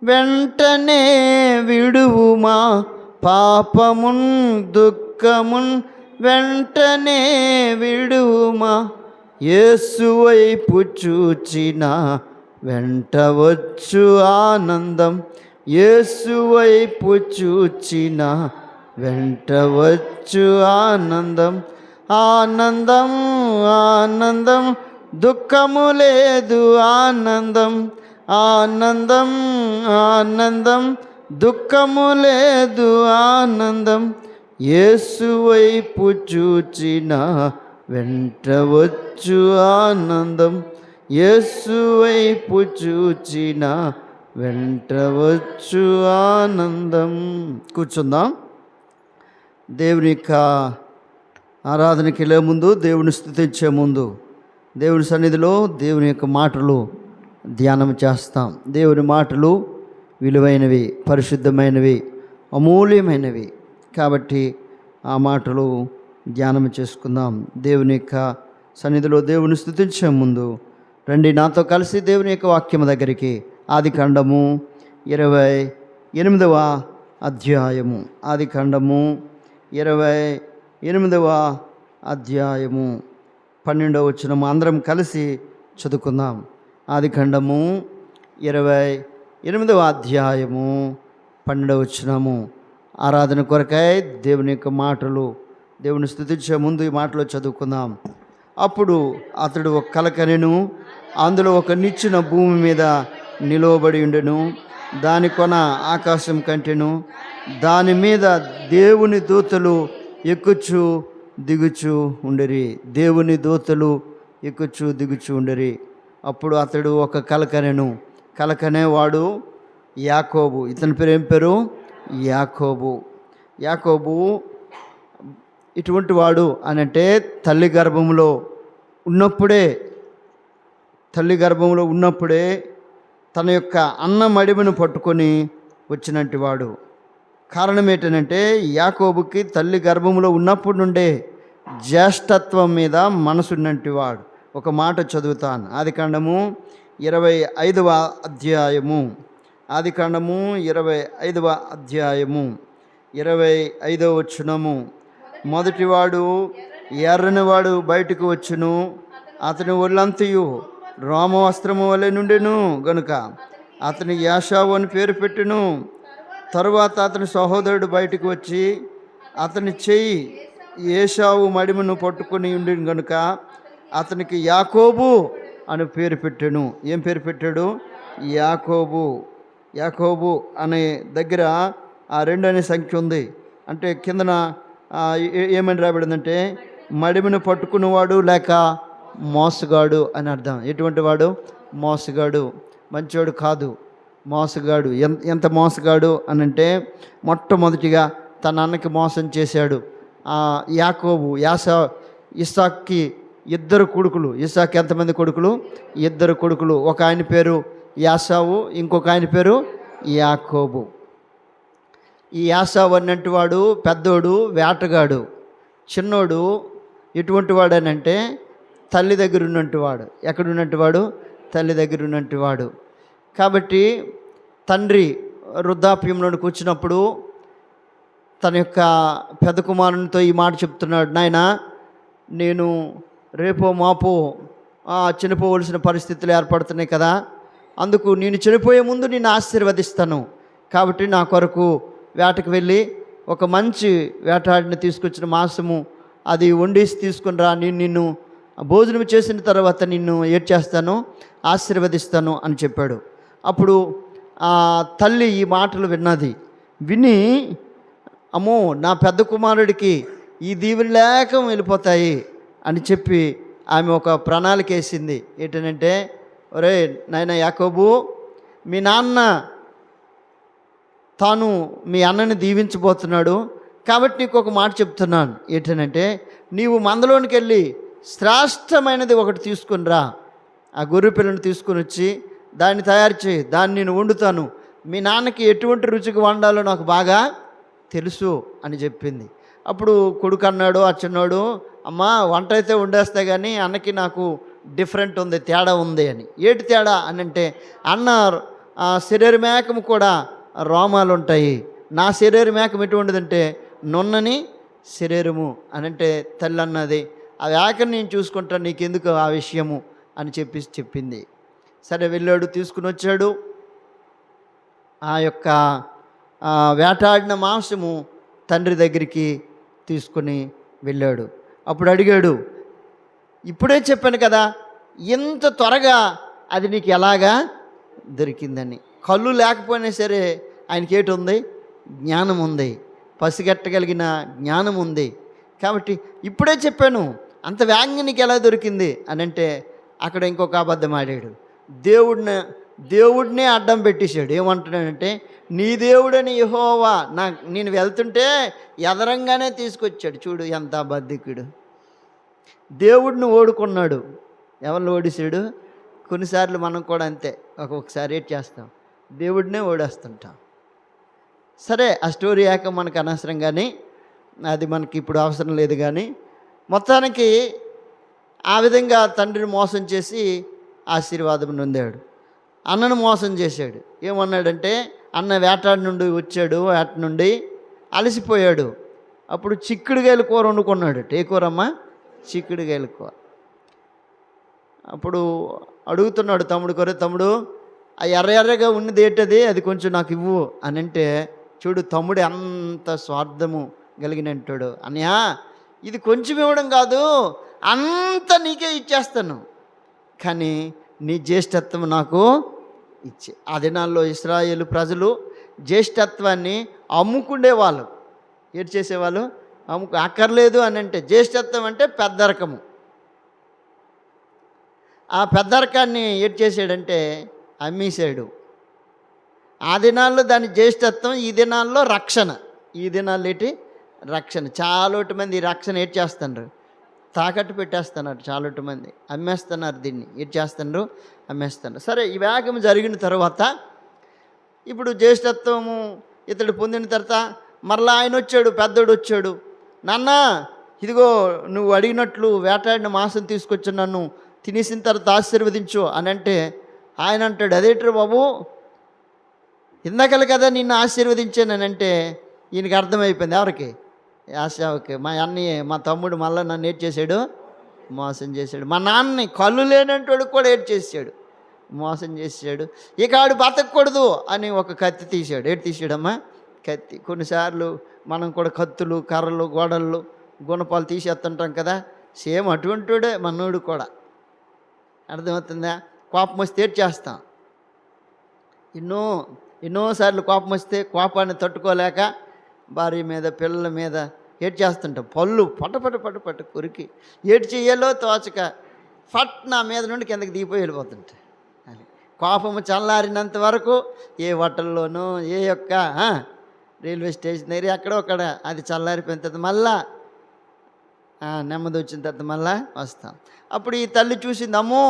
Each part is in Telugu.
వెంటనే విడువుమా పాపమున్ దుఃఖమున్ వెంటనే విడువుమా. యేసు వైపు చూచిన వెంటవచ్చు ఆనందం, యేసు వైపు చూచిన వెంటవచ్చు ఆనందం. ఆనందం ఆనందం దుఃఖము లేదు, ఆనందం ఆనందం ఆనందం దుఃఖము లేదు, ఆనందం. యేసు వైపు చూచిన వెంటవచ్చు ఆనందం, యేసు వైపు చూచిన వెంటవచ్చు ఆనందం. కూర్చుందాం. దేవుని యొక్క ఆరాధనకి వెళ్ళే ముందు, దేవుని స్తుతించే ముందు, దేవుని సన్నిధిలో దేవుని యొక్క మాటలు ధ్యానం చేస్తాం. దేవుని మాటలు విలువైనవి, పరిశుద్ధమైనవి, అమూల్యమైనవి. కాబట్టి ఆ మాటలు ధ్యానం చేసుకుందాం. దేవుని యొక్క సన్నిధిలో దేవుని స్తుతించే ముందు రండి నాతో కలిసి దేవుని యొక్క వాక్యం దగ్గరికి. ఆదికాండము 28వ అధ్యాయము, ఆదికాండము 28వ అధ్యాయము 12వ వచనము అందరం కలిసి చదువుకుందాం. ఆదికాండము 28వ అధ్యాయము 12వ వచనము. ఆరాధన కొరకై దేవుని యొక్క మాటలు, దేవుని స్తుతించే ముందు ఈ మాటలు చదువుకుందాం. అప్పుడు అతడు ఒక కల కనెను, అందులో ఒక నిచ్చెన భూమి మీద నిలువబడి ఉండెను, దాని కొన ఆకాశం కంటెను, దాని మీద దేవుని దూతలు ఎక్కుచు దిగుచు ఉండిరి. దేవుని దూతలు ఎక్కుచు దిగుచు ఉండిరి. అప్పుడు అతడు ఒక కలకనెను, కలకనేవాడు యాకోబు. ఇతని పేరు ఏం పేరు? యాకోబు. యాకోబు ఇటువంటి వాడు అనంటే తల్లి గర్భంలో ఉన్నప్పుడే తన యొక్క అన్న మడిమను పట్టుకొని వచ్చినట్టు వాడు. కారణం ఏంటంటే యాకోబుకి తల్లి గర్భంలో ఉన్నప్పుడు నుండే జ్యేష్ఠత్వం మీద మనసున్నట్టు వాడు. ఒక మాట చదువుతాను. ఆదికాండము 25వ అధ్యాయము, ఆదికాండము 25వ అధ్యాయము 25వ వచనము. మొదటివాడు ఎర్రనివాడు బయటకు వచ్చును, అతని ఒళ్ళంతయు రోమవస్త్రము వలె నుండెను గనుక అతని యాషావు అని పేరు పెట్టును. తరువాత అతని సహోదరుడు బయటకు వచ్చి అతని చెయ్యి ఏశావు మడిమను పట్టుకొని ఉండి గనుక అతనికి యాకోబు అని పేరు పెట్టాను. ఏం పేరు పెట్టాడు? యాకోబు. యాకోబు అనే దగ్గర ఆ 2 అనే సంఖ్య ఉంది. అంటే కిందన ఏమని రాబడిందంటే మడిమను పట్టుకునేవాడు లేక మోసగాడు అని అర్థం. ఎటువంటి వాడు? మోసగాడు. మంచివాడు కాదు, మోసగాడు. ఎంత మోసగాడు అనంటే మొట్టమొదటిగా తన అన్నకి మోసం చేశాడు. యాకోబు ఇస్సాక్కి 2 కొడుకులు. ఇస్సాక్ ఎంతమంది కొడుకులు? 2 కొడుకులు. ఒక ఆయన పేరు యాసావు, ఇంకొక ఆయన పేరు యాకోబు. ఈ యాసావు అన్నట్టు వాడు పెద్దోడు వేటగాడు, చిన్నోడు ఎటువంటి వాడు అని అంటే తల్లి దగ్గర ఉన్నట్టు వాడు. ఎక్కడ ఉన్నట్టు వాడు? తల్లి దగ్గర ఉన్నట్టు వాడు. కాబట్టి తండ్రి వృద్ధాప్యంలోనికి వచ్చినప్పుడు తన యొక్క పెద్ద కుమారునితో ఈ మాట చెప్తున్నాడు, నాయనా నేను రేపో మాపో చనిపోవలసిన పరిస్థితులు ఏర్పడుతున్నాయి కదా, అందుకు నేను చనిపోయే ముందు నేను ఆశీర్వదిస్తాను. కాబట్టి నా కొరకు వేటకు వెళ్ళి ఒక మంచి వేటాడిని తీసుకొచ్చిన మాంసము అది వండేసి తీసుకుని రా, నేను నిన్ను భోజనం చేసిన తర్వాత నిన్ను ఏడ్ చేస్తాను, ఆశీర్వదిస్తాను అని చెప్పాడు. అప్పుడు ఆ తల్లి ఈ మాటలు విని అమ్మో నా పెద్ద కుమారుడికి ఈ దీవెన లేక వెళ్ళిపోతాయి అని చెప్పి ఆమె ఒక ప్రణాళిక వేసింది. ఏంటంటే, ఒరే నాయన యాకోబు, మీ నాన్న తాను మీ అన్నని దీవించబోతున్నాడు కాబట్టి నీకు ఒక మాట చెప్తున్నాను. ఏంటంటే, నీవు మందలోనికి వెళ్ళి శ్రేష్టమైనది ఒకటి తీసుకుని రా, ఆ గొర్రె పిల్లని తీసుకుని వచ్చి దాన్ని తయారు చేయి, దాన్ని నేను వండుతాను, మీ నాన్నకి ఎటువంటి రుచికి వండాలో నాకు బాగా తెలుసు అని చెప్పింది. అప్పుడు కొడుకు అన్నాడు, ఆ చిన్నోడు, అమ్మా వంట అయితే వండేస్తా కానీ అన్నకి నాకు డిఫరెంట్ ఉంది, తేడా ఉంది అని. ఏటి తేడా అని అంటే, అన్న శరీరమేకము కూడా రోమాలు ఉంటాయి. నా శరీరమేకం ఎటువంటిదంటే నున్నని శరీరము అని అంటే తల్లి అన్నది. ఆ ఏకని నేను చూసుకుంటాను, నీకెందుకు ఆ విషయము అని చెప్పింది. సరే వెళ్ళాడు, తీసుకుని వచ్చాడు. ఆ యొక్క వేటాడిన మాంసము తండ్రి దగ్గరికి తీసుకుని వెళ్ళాడు. అప్పుడు అడిగాడు, ఇప్పుడే చెప్పాను కదా, ఇంత త్వరగా అది నీకు ఎలాగా దొరికిందని. కళ్ళు లేకపోయినా సరే ఆయనకి ఏటి ఉంది? జ్ఞానం ఉంది, పసిగట్టగలిగిన జ్ఞానం ఉంది. కాబట్టి ఇప్పుడే చెప్పాను, అంత వేగంగా నీకు ఎలా దొరికింది అని అంటే అక్కడ ఇంకొక అబద్ధం ఆడాడు. దేవుడినే అడ్డం పెట్టేశాడు. ఏమంటున్నాడంటే, నీ దేవుడని యెహోవా నేను వెళ్తుంటే ఎదరంగానే తీసుకొచ్చాడు. చూడు ఎంత అబద్ధికుడు. దేవుడిని ఓడుకున్నాడు. ఎవరిని ఓడిసాడు? కొన్నిసార్లు మనం కూడా అంతే, ఒక్కొక్కసారి ఏం చేస్తాం, దేవుడినే ఓడేస్తుంటాం. సరే, ఆ స్టోరీ యాక మనకు అనవసరం, కానీ అది మనకి ఇప్పుడు అవసరం లేదు. కానీ మొత్తానికి ఆ విధంగా తండ్రిని మోసం చేసి ఆశీర్వాదం నొందాడు. అన్నను మోసం చేశాడు. ఏమన్నాడంటే, అన్న వేటాడి నుండి వచ్చాడు, వేట నుండి అలసిపోయాడు. అప్పుడు చిక్కుడుగాయల కూర వండుకున్నాడు. ఏ కూరమ్మా? చిక్కుడుగాయల కూర. అప్పుడు అడుగుతున్నాడు తమ్ముడు, ఆ ఎర్రగా ఉన్నది ఏంటది, అది కొంచెం నాకు ఇవ్వు అని అంటే, చూడు తమ్ముడు అంత స్వార్థము కలిగినట్టాడు. అన్నయ్య, ఇది కొంచెం ఇవ్వడం కాదు, అంత నీకే ఇచ్చేస్తాను, కానీ నీ జ్యేష్ఠత్వం నాకు ఇచ్చే. ఆ దినాల్లో ఇశ్రాయేలు ప్రజలు జ్యేష్ఠత్వాన్ని అమ్ముకుండేవాళ్ళు. ఏడు చేసేవాళ్ళు? అక్కర్లేదు అని అంటే, జ్యేష్ఠత్వం అంటే పెద్దరకము. ఆ పెద్దరకాన్ని ఏడు చేసాడంటే అమ్మేశాడు. ఆ దినాల్లో దాని జ్యేష్ఠత్వం, ఈ దినాల్లో రక్షణ. ఈ దినాల్లో ఏంటి? రక్షణ. చాలాటి మంది ఈ రక్షణ ఏడు చేస్తున్నారు, తాకట్టు పెట్టేస్తున్నారు. చాలాటి మంది అమ్మేస్తున్నారు దీన్ని. ఏడు చేస్తున్నారు? అమ్మేస్తున్నారు. సరే, ఈ వేగం జరిగిన తర్వాత ఇప్పుడు జ్యేష్ఠత్వము ఇతడు పొందిన తర్వాత మరలా ఆయన వచ్చాడు, పెద్దోడు వచ్చాడు. నాన్న, ఇదిగో నువ్వు అడిగినట్లు వేటాడిన మాంసం తీసుకొచ్చి నన్ను తినేసిన తర్వాత ఆశీర్వదించు అని అంటే, ఆయన అంటాడు, అదేంటి బాబు, ఇందాకలు కదా నిన్ను ఆశీర్వదించాను అంటే ఈయనకి అర్థమైపోయింది. ఎవరికి? యాశావుకి. మా అన్నయ్య, మా తమ్ముడు మళ్ళీ నన్ను ఏడ్ చేశాడు, మోసం చేశాడు. మా నాన్నని కళ్ళు లేనంటోడు కూడా ఏడ్ చేశాడు, మోసం చేశాడు. ఇక ఆడు బతకూడదు అని ఒక కత్తి తీశాడు. ఏడు తీసాడమ్మా? కత్తి. కొన్నిసార్లు మనం కూడా కత్తులు, కర్రలు, గోడళ్ళు, గుణపాలు తీసేస్తుంటాం కదా. సేమ్ అటువంటివాడే మనోడు కూడా. అర్థమవుతుందా? కోపం వస్తే ఏడ్ చేస్తాం. ఎన్నోసార్లు కోపం వస్తే కోపాన్ని తట్టుకోలేక భార్య మీద, పిల్లల మీద ఏడ్ చేస్తుంటాం. పళ్ళు పట్ట కొరికి ఏడు చెయ్యాలో తోచక ఫట్ నా మీద నుండి కిందకి దిగిపోయి వెళ్ళిపోతుంటాయి. అని కోపము చల్లారినంత వరకు ఏ హోటల్లోనూ, ఏ యొక్క రైల్వే స్టేషన్ దగ్గర ఎక్కడో అక్కడ అది చల్లారిపోయిన తర్వాత మళ్ళా నెమ్మది వచ్చిన తర్వాత మళ్ళా వస్తాం. అప్పుడు ఈ తల్లి చూసింది, అమ్మో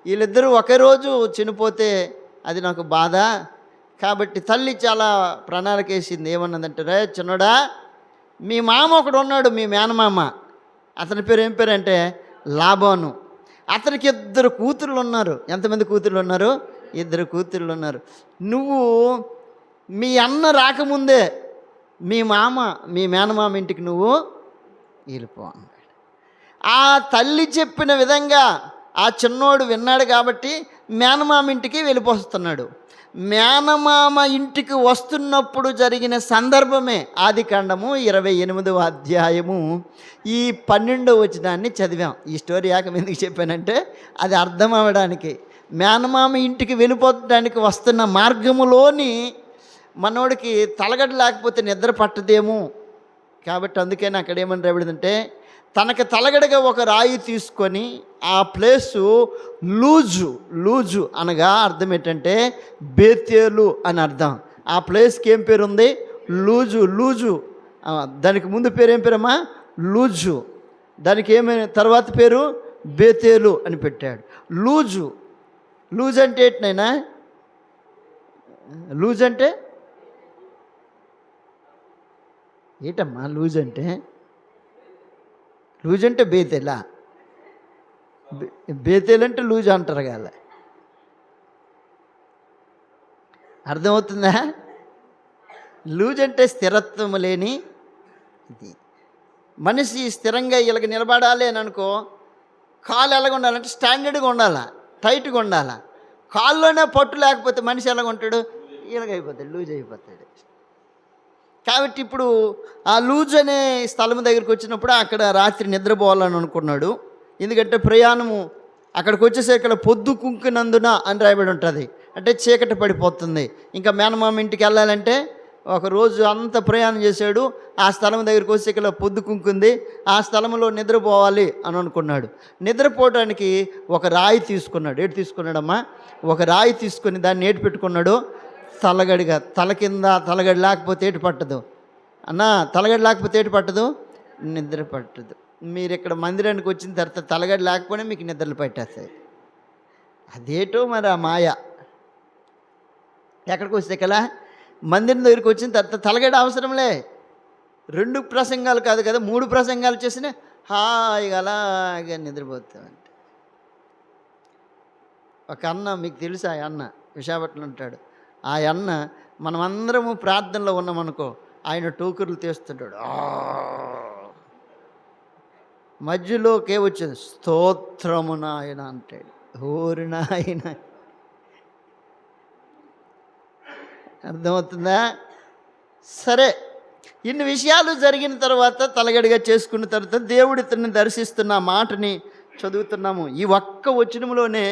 వీళ్ళిద్దరూ ఒకే రోజు చనిపోతే అది నాకు బాధ. కాబట్టి తల్లి చాలా ప్రణాళిక వేసింది. ఏమన్నదంటే, రే చిన్నోడా, మీ మామ ఒకడు ఉన్నాడు, మీ మేనమామ. అతని పేరు ఏం పేరు అంటే లాబాను. అతనికి 2 కూతుర్లు ఉన్నారు. ఎంతమంది కూతుర్లు ఉన్నారు? 2 కూతుర్లు ఉన్నారు. నువ్వు మీ అన్న రాకముందే మీ మేనమామ ఇంటికి నువ్వు వెళ్ళిపో అన్నాడు. ఆ తల్లి చెప్పిన విధంగా ఆ చిన్నోడు విన్నాడు కాబట్టి మేనమామ ఇంటికి వెళ్ళిపోతున్నాడు. మేనమామ ఇంటికి వస్తున్నప్పుడు జరిగిన సందర్భమే ఆదికాండము 28వ అధ్యాయము ఈ 12వ వచనాన్ని చదివాం. ఈ స్టోరీ యాకం ఎందుకు చెప్పానంటే అది అర్థం అవ్వడానికి. మేనమామ ఇంటికి వెళ్ళిపోవడానికి వస్తున్న మార్గములోని మనోడికి తలగడ లేకపోతే నిద్ర పట్టదేమో, కాబట్టి అందుకని అక్కడ ఏమని రాబడిందంటే, తనకు తలగడగా ఒక రాయి తీసుకొని ఆ ప్లేసు లూజు అనగా అర్థం ఏంటంటే బేతేలు అని అర్థం. ఆ ప్లేస్కి ఏం పేరు ఉంది? లూజు. దానికి ముందు పేరు ఏం పేరమ్మా? లూజు. దానికి ఏమైనా తర్వాత పేరు బేతేలు అని పెట్టాడు. లూజ్ అంటే ఏంటనైనా? లూజ్ అంటే ఏంటమ్మా? లూజ్ అంటే బేతేలా? బేతేలు అంటే లూజ్ అంటారు కదా. అర్థమవుతుందా? లూజ్ అంటే స్థిరత్వం లేని ఇది. మనిషి స్థిరంగా ఇలాగ నిలబడాలి అని అనుకో, కాలు ఎలాగ ఉండాలంటే స్టాండర్డ్గా ఉండాలా, టైట్గా ఉండాలా. కాళ్ళలోనే పట్టు లేకపోతే మనిషి ఎలాగ ఉంటాడు? ఇలాగైపోతాడు, లూజ్ అయిపోతాడు. కాబట్టి ఇప్పుడు ఆ లూజ్ అనే స్థలం దగ్గరికి వచ్చినప్పుడు అక్కడ రాత్రి నిద్రపోవాలని అనుకున్నాడు. ఎందుకంటే ప్రయాణము అక్కడికి వచ్చేసరికి పొద్దు కుంకునందున అని రాయబడి ఉంటుంది. అంటే చీకటి పడిపోతుంది. ఇంకా మేనమామ ఇంటికి వెళ్ళాలంటే ఒక రోజు అంత ప్రయాణం చేశాడు. ఆ స్థలం దగ్గరికి వచ్చి ఇక్కడ పొద్దు కుంకుంది, ఆ స్థలంలో నిద్రపోవాలి అని అనుకున్నాడు. నిద్రపోవడానికి ఒక రాయి తీసుకున్నాడు. ఏడు తీసుకున్నాడమ్మా? ఒక రాయి తీసుకొని దాన్ని ఏటు పెట్టుకున్నాడు తలగడిగా. తల కింద తలగడి లేకపోతే ఏటు పట్టదు అన్న, తలగడి లేకపోతే ఏటు పట్టదు, నిద్ర పట్టదు. మీరు ఇక్కడ మందిరానికి వచ్చిన తర్వాత తలగడి లేకపోయినా మీకు నిద్రలు పట్టేస్తాయి. అదేటో మరి ఆ మాయ. ఎక్కడికి వస్తే కదా మందిరం దగ్గరికి వచ్చిన తర్వాత తలగడి అవసరంలే. 2 ప్రసంగాలు కాదు కదా, 3 ప్రసంగాలు చేసినా హాయిగా అలాగే నిద్రపోతామంటే. ఒక అన్న, మీకు తెలుసు ఆ అన్న, విశాఖపట్నం ఉంటాడు. ఆ అన్న మనమందరము ప్రార్థనలో ఉన్నామనుకో, ఆయన టోకర్లు తీస్తుంటాడు. మధ్యలోకే వచ్చింది స్తోత్రము నాయన అంటాడు. ఓరి నాయన, అర్థమవుతుందా? సరే, ఇన్ని విషయాలు జరిగిన తర్వాత తలగడిగా చేసుకున్న తర్వాత దేవుడు ఇతన్ని దర్శిస్తున్న మాటని చదువుతున్నాము. ఈ ఒక్క వచనంలోనే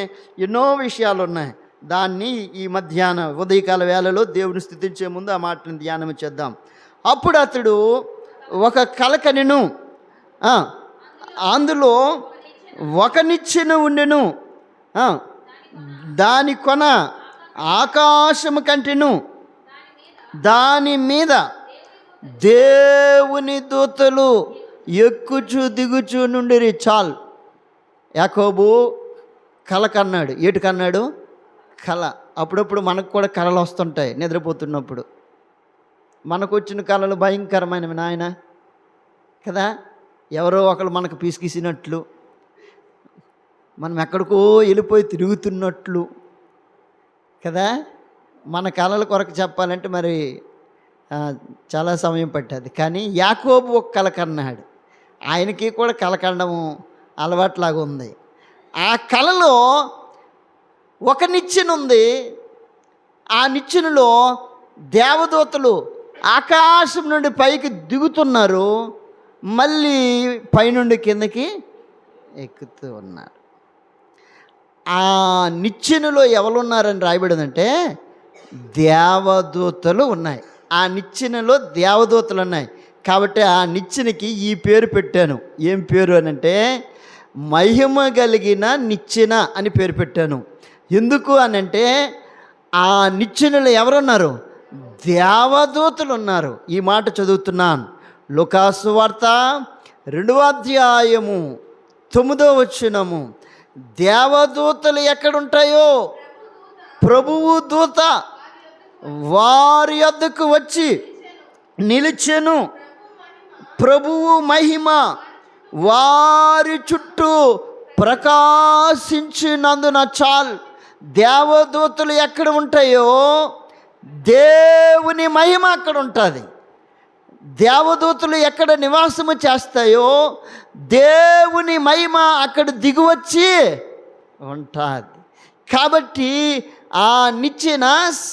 ఎన్నో విషయాలు ఉన్నాయి. దాన్ని ఈ మధ్యాహ్న ఉదయకాల వేళలో దేవుని స్తుతించే ముందు ఆ మాటని ధ్యానం చేద్దాం. అప్పుడు అతడు ఒక కల కనెను, అందులో ఒక నిచ్చెన ఉండెను, దాని కొన ఆకాశము కంటెను, దాని మీద దేవుని దూతలు ఎక్కుచు దిగుచు నుండిరి. చాలు. యాకోబు కల కన్నాడు. ఏటు కన్నాడు? కళ. అప్పుడప్పుడు మనకు కూడా కళలు వస్తుంటాయి నిద్రపోతున్నప్పుడు. మనకు వచ్చిన కళలు భయంకరమైనవి నాయన కదా. ఎవరో ఒకరు మనకు పీసికిసినట్లు, మనం ఎక్కడికో వెళ్ళిపోయి తిరుగుతున్నట్లు కదా. మన కళల కొరకు చెప్పాలంటే మరి చాలా సమయం పట్టేది. కానీ యాకోబు ఒక కల కన్నాడు. ఆయనకి కూడా కల కనడము అలవాట్లాగా ఉంది. ఆ కళలో ఒక నిచ్చెన ఉంది. ఆ నిచ్చెనలో దేవదూతలు ఆకాశం నుండి పైకి దిగుతున్నారు, మళ్ళీ పైనుండి కిందకి ఎక్కుతూ ఉన్నారు. ఆ నిచ్చెనలో ఎవరున్నారని రాయబడిందంటే దేవదూతలు ఉన్నాయి. ఆ నిచ్చెనలో దేవదూతలు ఉన్నాయి. కాబట్టి ఆ నిచ్చెనకి ఈ పేరు పెట్టాను. ఏం పేరు అని అంటే మహిమ కలిగిన నిచ్చెన అని పేరు పెట్టాను. ఎందుకు అని అంటే ఆ నిచ్చెనలో ఎవరున్నారు? దేవదూతలు ఉన్నారు. ఈ మాట చదువుతున్నాను. లూకాసు వార్త 2వ అధ్యాయము 9వ వచనము. దేవదూతలు ఎక్కడుంటాయో ప్రభువు దూత వారి యొద్దకు వచ్చి నిలిచెను. ప్రభువు మహిమ వారి చుట్టూ ప్రకాశించినందున చాలు. దేవదూతలు ఎక్కడ ఉంటాయో దేవుని మహిమ అక్కడ ఉంటుంది. దేవదూతలు ఎక్కడ నివాసము చేస్తాయో దేవుని మహిమ అక్కడ దిగువచ్చి ఉంటుంది. కాబట్టి ఆ నిచ్చెన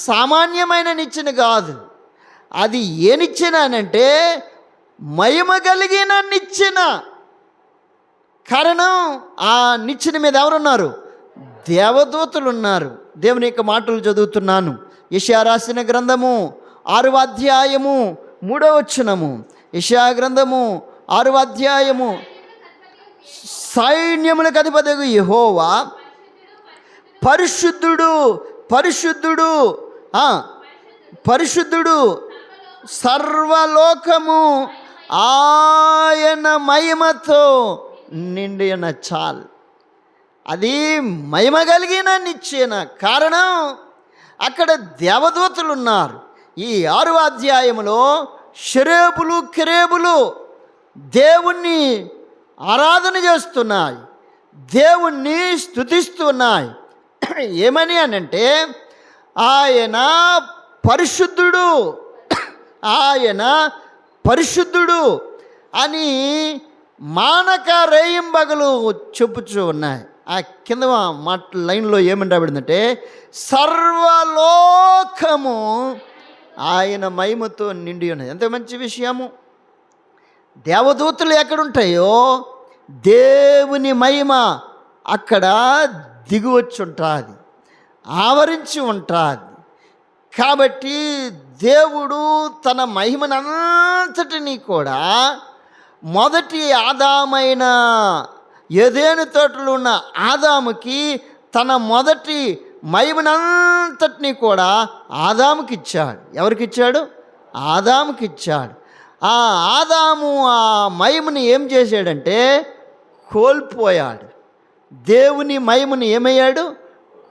సామాన్యమైన నిచ్చెన కాదు. అది ఏ నిచ్చెన అనంటే మహిమ కలిగిన నిచ్చెన. కారణం ఆ నిచ్చెన మీద ఎవరున్నారు? దేవదూతలు ఉన్నారు. దేవుని యొక్క మాటలు చదువుతున్నాను. యెషయా రాసిన గ్రంథము 6వ అధ్యాయము 3వ వచనము. యెషయా గ్రంథము 6వ అధ్యాయము. సైన్యములకు అధిపతియగు యెహోవా పరిశుద్ధుడు, పరిశుద్ధుడు, పరిశుద్ధుడు, సర్వలోకము ఆయన మహిమతో నిండిన. చాలు. అది మహిమ కలిగిన నిచ్చెన. కారణం అక్కడ దేవదూతలు ఉన్నారు. ఈ 6వ అధ్యాయములో షరేబులు కెరేబులు దేవుణ్ణి ఆరాధన చేస్తున్నాయి, దేవుణ్ణి స్తుతిస్తున్నాయి. ఏమని అనంటే ఆయన పరిశుద్ధుడు, ఆయన పరిశుద్ధుడు అని మానక రేయింబగలు చెప్పుచూ ఉన్నాయి. ఆ కింద మాట లైన్లో ఏమని రాబడిందంటే, సర్వలోకము ఆయన మహిమతో నిండి ఉన్నది. ఎంత మంచి విషయము! దేవదూతలు ఎక్కడుంటాయో దేవుని మహిమ అక్కడ దిగువచ్చి ఉంటుంది, ఆవరించి ఉంటుంది. కాబట్టి దేవుడు తన మహిమనంతటినీ కూడా మొదటి ఆదామైన ఏదెను తోటలో ఉన్న ఆదాముకి తన మొదటి మహిమనంతటినీ కూడా ఆదాముకి ఇచ్చాడు. ఎవరికి ఇచ్చాడు? ఆదాముకి ఇచ్చాడు. ఆ ఆదాము ఆ మహిమని ఏం చేశాడంటే కోల్పోయాడు. దేవుని మహిమని ఏమయ్యాడు?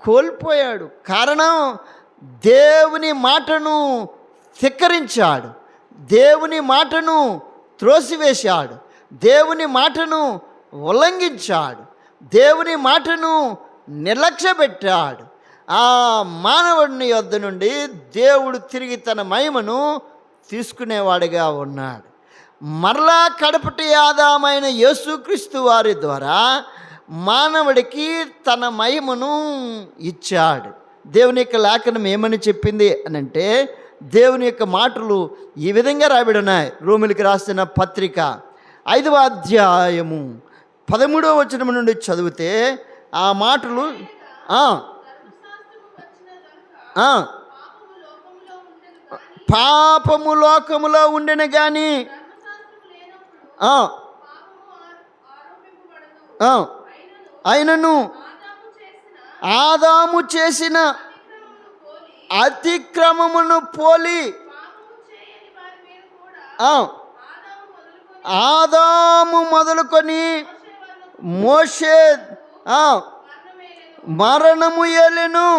కోల్పోయాడు. కారణం, దేవుని మాటను ధిక్కరించాడు, దేవుని మాటను త్రోసివేశాడు, దేవుని మాటను ఉల్లంఘించాడు, దేవుని మాటను నిర్లక్ష్యపెట్టాడు. ఆ మానవుడిని యొద్ద నుండి దేవుడు తిరిగి తన మహిమను తీసుకునేవాడిగా ఉన్నాడు. మరలా కడపటి ఆదామైన యేసుక్రీస్తు వారి ద్వారా మానవుడికి తన మహిమను ఇచ్చాడు. దేవుని యొక్క లేఖనం ఏమని చెప్పింది అని అంటే, దేవుని యొక్క మాటలు ఈ విధంగా రాబడి ఉన్నాయి. రోమిలికి రాసిన పత్రిక 5వ అధ్యాయము 13వ వచనం నుండి చదివితే ఆ మాటలు పాపము లోకములో ఉండెను కానీ అయినను ఆదాము చేసిన అతిక్రమమును పోలి ఆదాము మొదలుకొని మోషే మరణము ఏలెను.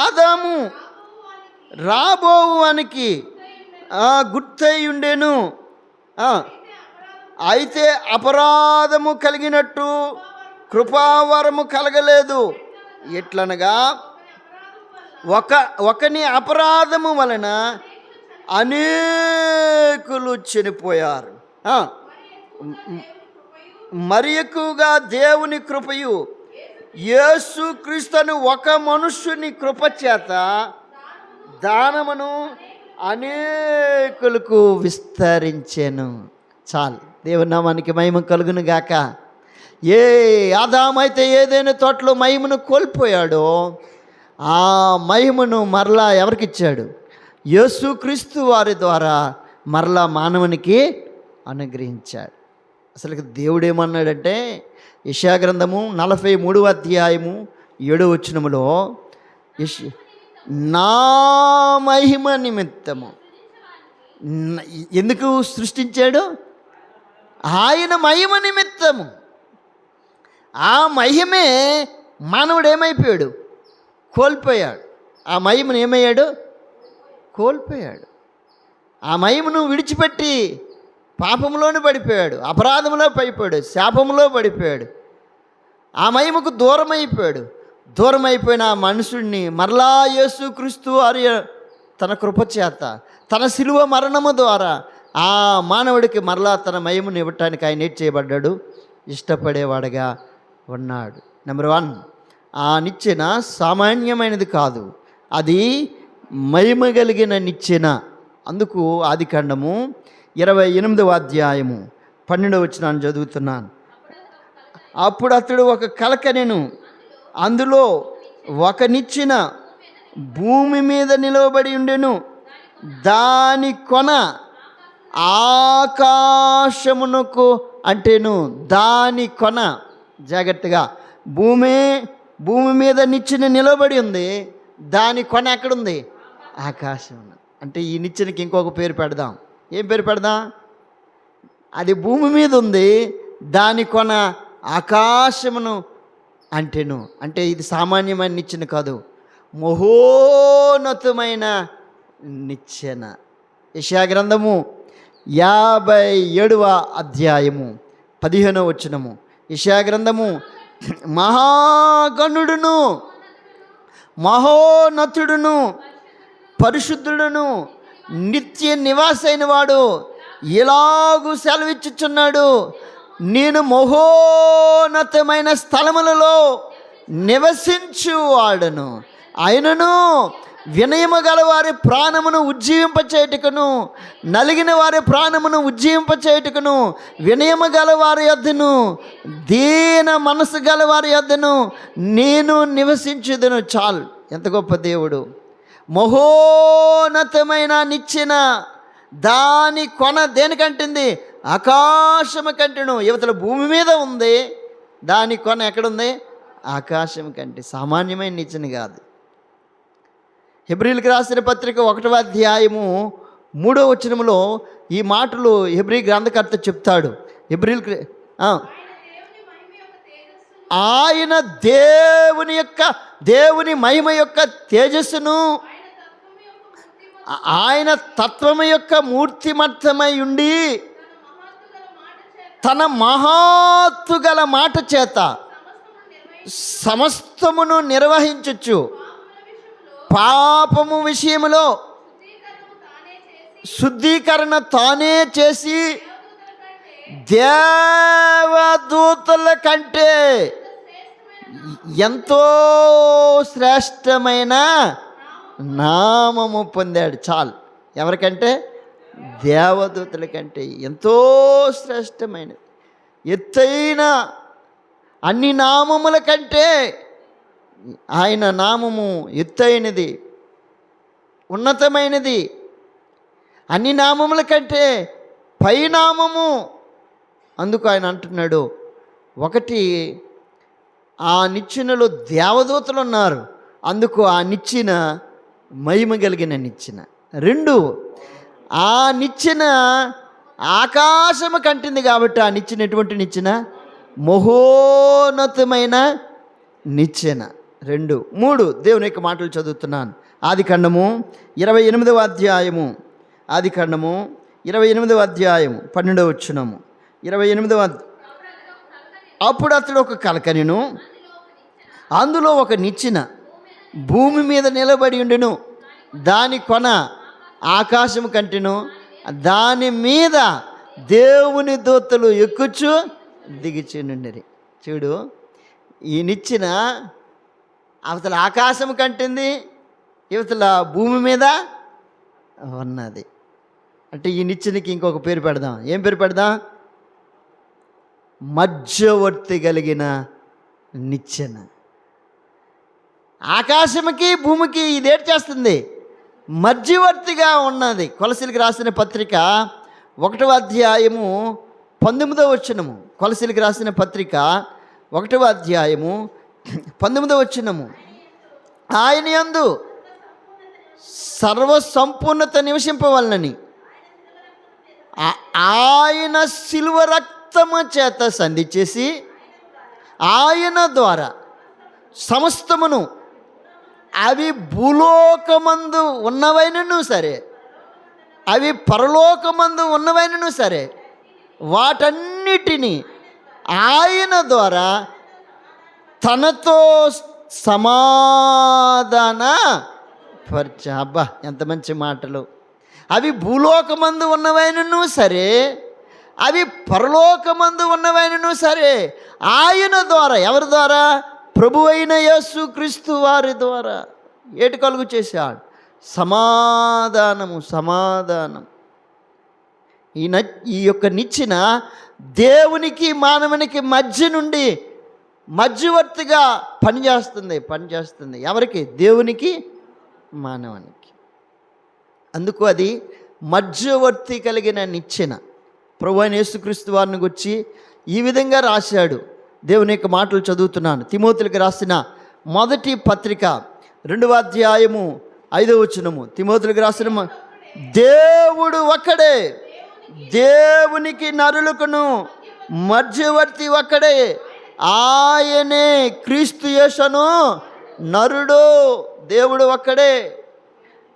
ఆదాము రాబోవానికి గుర్తై ఉండెను. అయితే అపరాధము కలిగినట్టు కృపావరము కలగలేదు. ఎట్లనగా ఒకని అపరాధము వలన అనేకులు చనిపోయారు. మరి ఎక్కువగా దేవుని కృపయు యేసుక్రీస్తును ఒక మనుష్యుని కృపచేత దానమును అనేకులకు విస్తరించెను. చాలు, దేవుని నామానికి మహిమ కలుగును గాక. ఏ ఆదామైతే ఏదైనా తోటలో మహిమను కోల్పోయాడో ఆ మహిమను మరలా ఎవరికిచ్చాడు? యేసుక్రీస్తు వారి ద్వారా మరలా మానవునికి అనుగ్రహించాడు. అసలు దేవుడు ఏమన్నాడంటే, యెషయా గ్రంథము 43వ అధ్యాయము 7వ వచనములో, నా మహిమ నిమిత్తము. ఎందుకు సృష్టించాడు? ఆయన మహిమ నిమిత్తము. ఆ మహిమే మానవుడు ఏమైపోయాడు? కోల్పోయాడు. ఆ మహిమను ఏమయ్యాడు? కోల్పోయాడు. ఆ మహిమను విడిచిపెట్టి పాపంలోనే పడిపోయాడు, అపరాధంలో పడిపోయాడు, శాపంలో పడిపోయాడు. ఆ మహిమకు దూరం అయిపోయాడు. దూరం అయిపోయిన ఆ మనుషుడిని మరలా యేసుక్రీస్తు వారి తన కృపచేత తన శిలువ మరణము ద్వారా ఆ మానవుడికి మరలా తన మహిమను ఇవ్వటానికి ఆయన ఏం చేయబడ్డాడు? ఇష్టపడేవాడుగా ఉన్నాడు. నెంబర్ 1, ఆ నిచ్చెన సామాన్యమైనది కాదు, అది మహిమ కలిగిన నిచ్చెన. అందుకు ఆదికాండము 28వ అధ్యాయము 12వ వచనాన్ని చదువుతున్నాను. అప్పుడు అతడు ఒక కలకనెను, అందులో ఒక నిచ్చెన భూమి మీద నిలవబడి ఉండెను, దాని కొన ఆకాశమునకు అంటేను. దాని కొన, జాగ్రత్తగా, భూమి మీద నిచ్చెన నిలబడి ఉంది, దాని కొన ఎక్కడుంది? ఆకాశం. అంటే ఈ నిచ్చెనకి ఇంకొక పేరు పెడదాం. ఏం పేరు పెడదాం? అది భూమి మీద ఉంది, దాని కొన ఆకాశమును అంటేను. అంటే ఇది సామాన్యమైన నిచ్చెన కాదు, మహోన్నతమైన నిచ్చెన. యెషయా గ్రంథము 57వ అధ్యాయము 15వ వచనము. యెషయా గ్రంథము, మహాగణుడును మహోన్నతుడును పరిశుద్ధుడును నిత్య నివాసైన వాడు ఇలాగూ సెలవిచ్చుచున్నాడు, నేను మహోన్నతమైన స్థలములలో నివసించువాడను. ఆయనను వినయము గల వారి ప్రాణమును ఉజ్జీవింపచేయుటకును, నలిగిన వారి ప్రాణమును ఉజ్జీవింపచేయుటకును, వినయము గల వారి యొద్దను, దీన మనసు గల వారి యొద్దను నేను నివసించుదును. చాలు, ఎంత గొప్ప దేవుడు! మహోన్నతమైన నిచ్చెన, దాని కొన దేనికంటుంది? ఆకాశము కంటెను. యువతల భూమి మీద ఉంది, దాని కొన ఎక్కడుంది? ఆకాశం కంటే. సామాన్యమైన నిచ్చెన కాదు. హెబ్రీయులకు రాసిన పత్రిక 1వ అధ్యాయము 3వ వచనములో ఈ మాటలు హెబ్రీ గ్రంథకర్త చెప్తాడు. హెబ్రీయులకు ఆయన దేవుని మహిమ యొక్క తేజస్సును, ఆయన తత్వము యొక్క మూర్తిమత్తమై ఉండి తన మహత్తు గల మాట చేత సమస్తమును నిర్వహించుచు, పాపము విషయములో శుద్ధీకరణ తానే చేసి దేవదూతల కంటే ఎంతో శ్రేష్టమైన నామము పొందాడు. చాలు, ఎవరికంటే? దేవదూతల కంటే ఎంతో శ్రేష్టమైనది, ఎత్తైన అన్ని నామముల కంటే ఆయన నామము ఎత్తైనది, ఉన్నతమైనది, అన్ని నామముల కంటే పైనామము. అందుకు ఆయన అంటున్నాడు, ఒకటి, ఆ నిచ్చెనలో దేవదూతలు ఉన్నారు, అందుకు ఆ నిచ్చెన మహిమ కలిగిన నిచ్చెన. 2, ఆ నిచ్చెన ఆకాశము కంటింది కాబట్టి ఆ నిచ్చెన ఎటువంటి నిచ్చెన? మహోన్నతమైన నిచ్చెన. 2. 3 దేవుని యొక్క మాటలు చదువుతున్నాను. ఆదికాండము 28వ అధ్యాయము, ఆదికాండము 28వ అధ్యాయము 12వ వచనము. 28వ అప్పుడు అతడు ఒక కలకనెను, అందులో ఒక నిచ్చెన భూమి మీద నిలబడి ఉండును, దాని కొన ఆకాశము కంటెను, దాని మీద దేవుని దూతలు ఎక్కుచు దిగిచుండిరి. చూడు, ఈ నిచ్చెన అవతల ఆకాశం కంటింది, యువతల భూమి మీద ఉన్నది. అంటే ఈ నిచ్చెనకి ఇంకొక పేరు పెడదాం. ఏం పేరు పెడదాం? మధ్యవర్తి కలిగిన నిచ్చెన. ఆకాశముకి భూమికి ఇదేటి చేస్తుంది? మధ్యవర్తిగా ఉన్నది. కొలసీలకు రాసిన పత్రిక 1వ అధ్యాయము 19వ వచనము. కొలసీలకు రాసిన పత్రిక 1వ అధ్యాయము 19వ వచనము. ఆయన యందు సర్వ సంపూర్ణత నివసింపవలనని ఆయన శిలువ రక్తము చేత సంధి చేసి ఆయన ద్వారా సమస్తమును, అవి భూలోకమందు ఉన్నవైనను సరే, అవి పరలోకమందు ఉన్నవైనను సరే, వాటన్నిటినీ ఆయన ద్వారా తనతో సమాధాన పరిచ. అబ్బా, ఎంత మంచి మాటలు! అవి భూలోకమందు ఉన్నవైనను సరే, అవి పరలోకమందు ఉన్నవైనను సరే, ఆయన ద్వారా. ఎవరి ద్వారా? ప్రభువైన యేసుక్రీస్తు వారి ద్వారా ఏటి కలుగు చేశాడు? సమాధానము. సమాధానం. ఈ యొక్క నిచ్చెన దేవునికి మానవునికి మధ్య నుండి మధ్యవర్తిగా పనిచేస్తుంది. ఎవరికి? దేవునికి మానవునికి. అందుకు అది మధ్యవర్తి కలిగిన నిచ్చెన. ప్రభువైన యేసుక్రీస్తు వారిని గురించి ఈ విధంగా రాశాడు. దేవుని యొక్క మాటలు చదువుతున్నాను. తిమోతిలకు రాసిన మొదటి పత్రిక 2వ అధ్యాయము 5వ వచనము. తిమోతిలకు రాసిన దేవుడు ఒక్కడే, దేవునికి నరులకును మధ్యవర్తి ఒక్కడే, ఆయనే క్రీస్తు యేసును నరుడు. దేవుడు ఒక్కడే.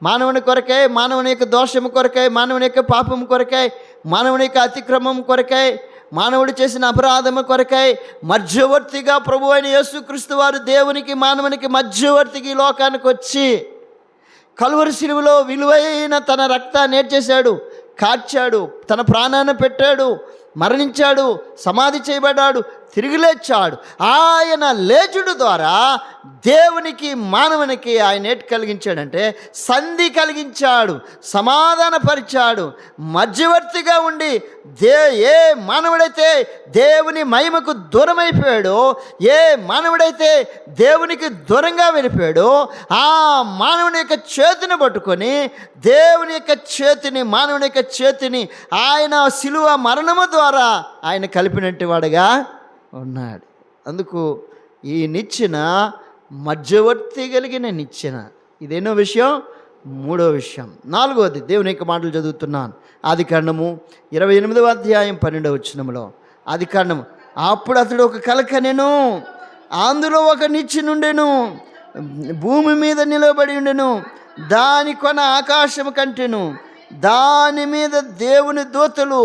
మానవుని కొరకై, మానవుని యొక్క దోషము కొరకై, మానవుని యొక్క పాపం కొరకై, మానవుని యొక్క అతిక్రమం కొరకై, మానవుడు చేసిన అపరాధము కొరకై మధ్యవర్తిగా ప్రభు అయిన యేసుక్రీస్తు వారు దేవునికి మానవునికి మధ్యవర్తికి ఈ లోకానికి వచ్చి కలువరి శిలువలో విలువైన తన రక్తాన్ని ఏడ్చేశాడు, కార్చాడు, తన ప్రాణాన్ని పెట్టాడు, మరణించాడు, సమాధి చేయబడ్డాడు, తిరిగి లేచాడు. ఆయన లేచుడు ద్వారా దేవునికి మానవునికి ఆయన ఏటి కలిగించాడంటే సంధి కలిగించాడు, సమాధానపరిచాడు. మధ్యవర్తిగా ఉండి ఏ మానవుడైతే దేవుని మహిమకు దూరమైపోయాడో, ఏ మానవుడైతే దేవునికి దూరంగా వెళ్ళిపోయాడో ఆ మానవుని యొక్క చేతిని పట్టుకొని దేవుని యొక్క చేతిని, మానవుని యొక్క చేతిని ఆయన శిలువ మరణము ద్వారా ఆయన కలిపినట్టు వాడుగా ఉన్నాడు. అందుకు ఈ నిచ్చెన మధ్యవర్తి కలిగిన నిచ్చెన. ఇదేనో విషయం. మూడో విషయం. నాలుగవది దేవుని యొక్క మాటలు చదువుతున్నాను. ఆదికాండము 28వ అధ్యాయం 12వ వచనంలో. ఆదికాండము. అప్పుడు అతడు ఒక కల కనెను, అందులో ఒక నిచ్చెన ఉండెను, భూమి మీద నిలబడి ఉండెను, దాని కొన ఆకాశము కంటెను, దాని మీద దేవుని దూతలు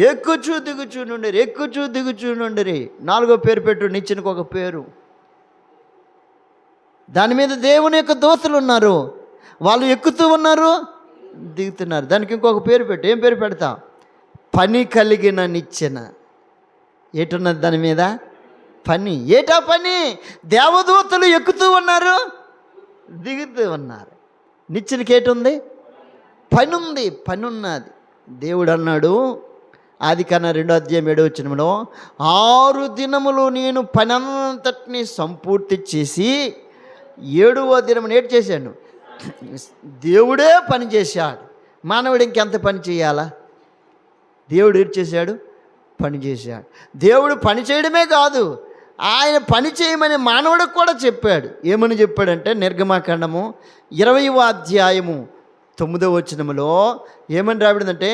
ఎక్కుచూ దిగుచూ నుండిరి. నాలుగో పేరు పెట్టు, నిచ్చెనకు ఒక పేరు. దాని మీద దేవుని యొక్క దూతలు ఉన్నారు, వాళ్ళు ఎక్కుతూ ఉన్నారు, దిగుతున్నారు. దానికి ఇంకొక పేరు పెట్టు. ఏం పేరు పెడతా? పని కలిగిన నిచ్చెన. ఏటున్నది దాని మీద? పని. ఏటా పని? దేవదూతలు ఎక్కుతూ ఉన్నారు, దిగుతూ ఉన్నారు. నిచ్చెనకి ఏటుంది? పని ఉంది, పని ఉన్నది. దేవుడు అన్నాడు ఆదికాండం 2వ అధ్యాయం 7వ వచనంలో, 6 దినములు నేను పని అంతటిని సంపూర్తి చేసి 7వ దినమున ఏటి చేశాను? దేవుడే పని చేశాడు. మానవుడు ఇంకెంత పని చేయాలా? దేవుడు ఏటి చేశాడు? పని చేశాడు. దేవుడు పని చేయడమే కాదు, ఆయన పని చేయమని మానవుడికి కూడా చెప్పాడు. ఏమని చెప్పాడంటే నిర్గమాకాండము 20వ అధ్యాయము 9వ వచనములో ఏమని రాబడిందంటే,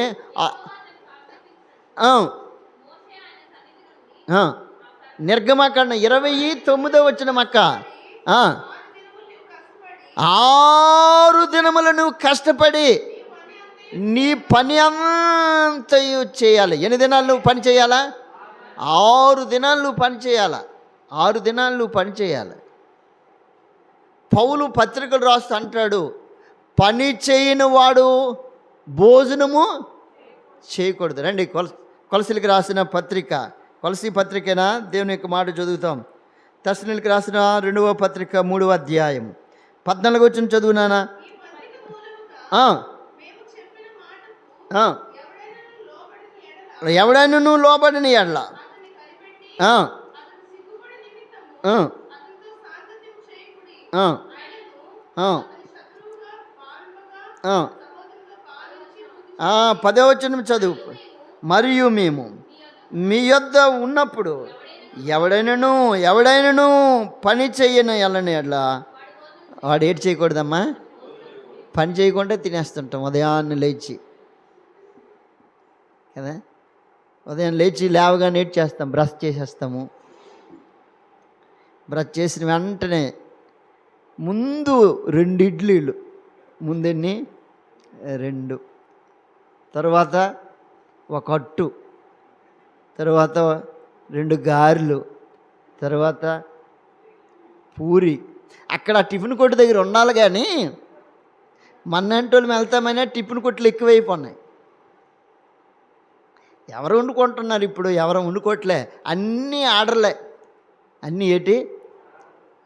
నిర్గమాకాండం 29వ వచనం అక్క. 6 దినములు నువ్వు కష్టపడి నీ పని అంతయు చేయాలి. ఎన్ని దినాలు నువ్వు పని చేయాలా? 6 దినాలు నువ్వు పని చేయాలా? 6 దినాలు నువ్వు పని చేయాలి. పౌలు పత్రికలు రాస్తూ అంటాడు, పని చేయని వాడు భోజనము చేయకూడదు. రండి కొలసీలకు రాసిన పత్రిక, కొలసీ పత్రికనా దేవుని యొక్క మాట చదువుతాం. తెస్సలోనికీయులకు రాసిన 2వ పత్రిక 3వ అధ్యాయం 14వ వచనం చదువునానా? ఎవడైనా లోబడిన ఎడల పదవ వచనం చదువు. మరియు మేము మీ యొద్ద ఉన్నప్పుడు ఎవడైనాను పని చెయ్యను ఎల్లని ఎట్లా వాడు ఏటి చేయకూడదమ్మా? పని చేయకుండా తినేస్తుంటాం ఉదయాన్నే లేచి కదా. ఉదయం లేచి లేవగానే ఏటి చేస్తాం? బ్రష్ చేసేస్తాము. బ్రష్ చేసిన వెంటనే ముందు 2 ఇడ్లీలు, ముందెన్ని 2, తర్వాత ఒక అట్టు, తర్వాత 2 గారెలు, తర్వాత పూరి. అక్కడ టిఫిన్ కొట్టు దగ్గర ఉండాలి. కానీ మన్నంటోళ్ళు వెళ్తామైనా టిఫిన్ కొట్లు ఎక్కువైపోయినాయి. ఎవరు వండుకుంటున్నారు ఇప్పుడు? ఎవరు వండుకోవట్లే, అన్నీ ఆర్డర్లే. అన్నీ ఏటి?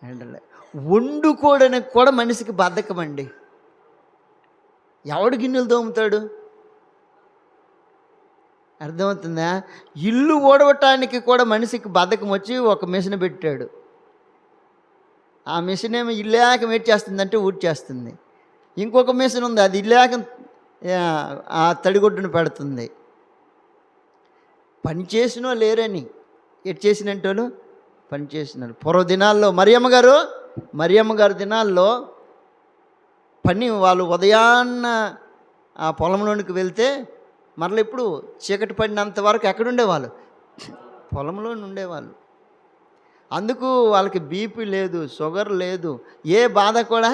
ఆర్డర్లే. వండుకోవడానికి కూడా మనిషికి బద్ధకం అండి. ఎవడు గిన్నెలు తోముతాడు? అర్థమవుతుందా? ఇల్లు ఓడవటానికి కూడా మనిషికి బద్ధకం వచ్చి ఒక మిషన్ పెట్టాడు. ఆ మిషన్ ఏమో ఇల్లాకం ఏటి చేస్తుందంటే ఊడ్చేస్తుంది. ఇంకొక మిషన్ ఉంది, అది ఇల్లాకం ఆ తడిగొడ్డును పెడుతుంది. పని చేసినో లేరని ఎటు చేసినట్టు పని చేసినారు. పూర్వ దినాల్లో మరియమ్మ గారు దినాల్లో పని వాళ్ళు ఉదయాన్న ఆ పొలంలోనికి వెళ్తే మరలా ఇప్పుడు చీకటి పడినంత వరకు ఎక్కడుండేవాళ్ళు? పొలంలో ఉండేవాళ్ళు. అందుకు వాళ్ళకి బీపీ లేదు, షుగర్ లేదు, ఏ బాధ కూడా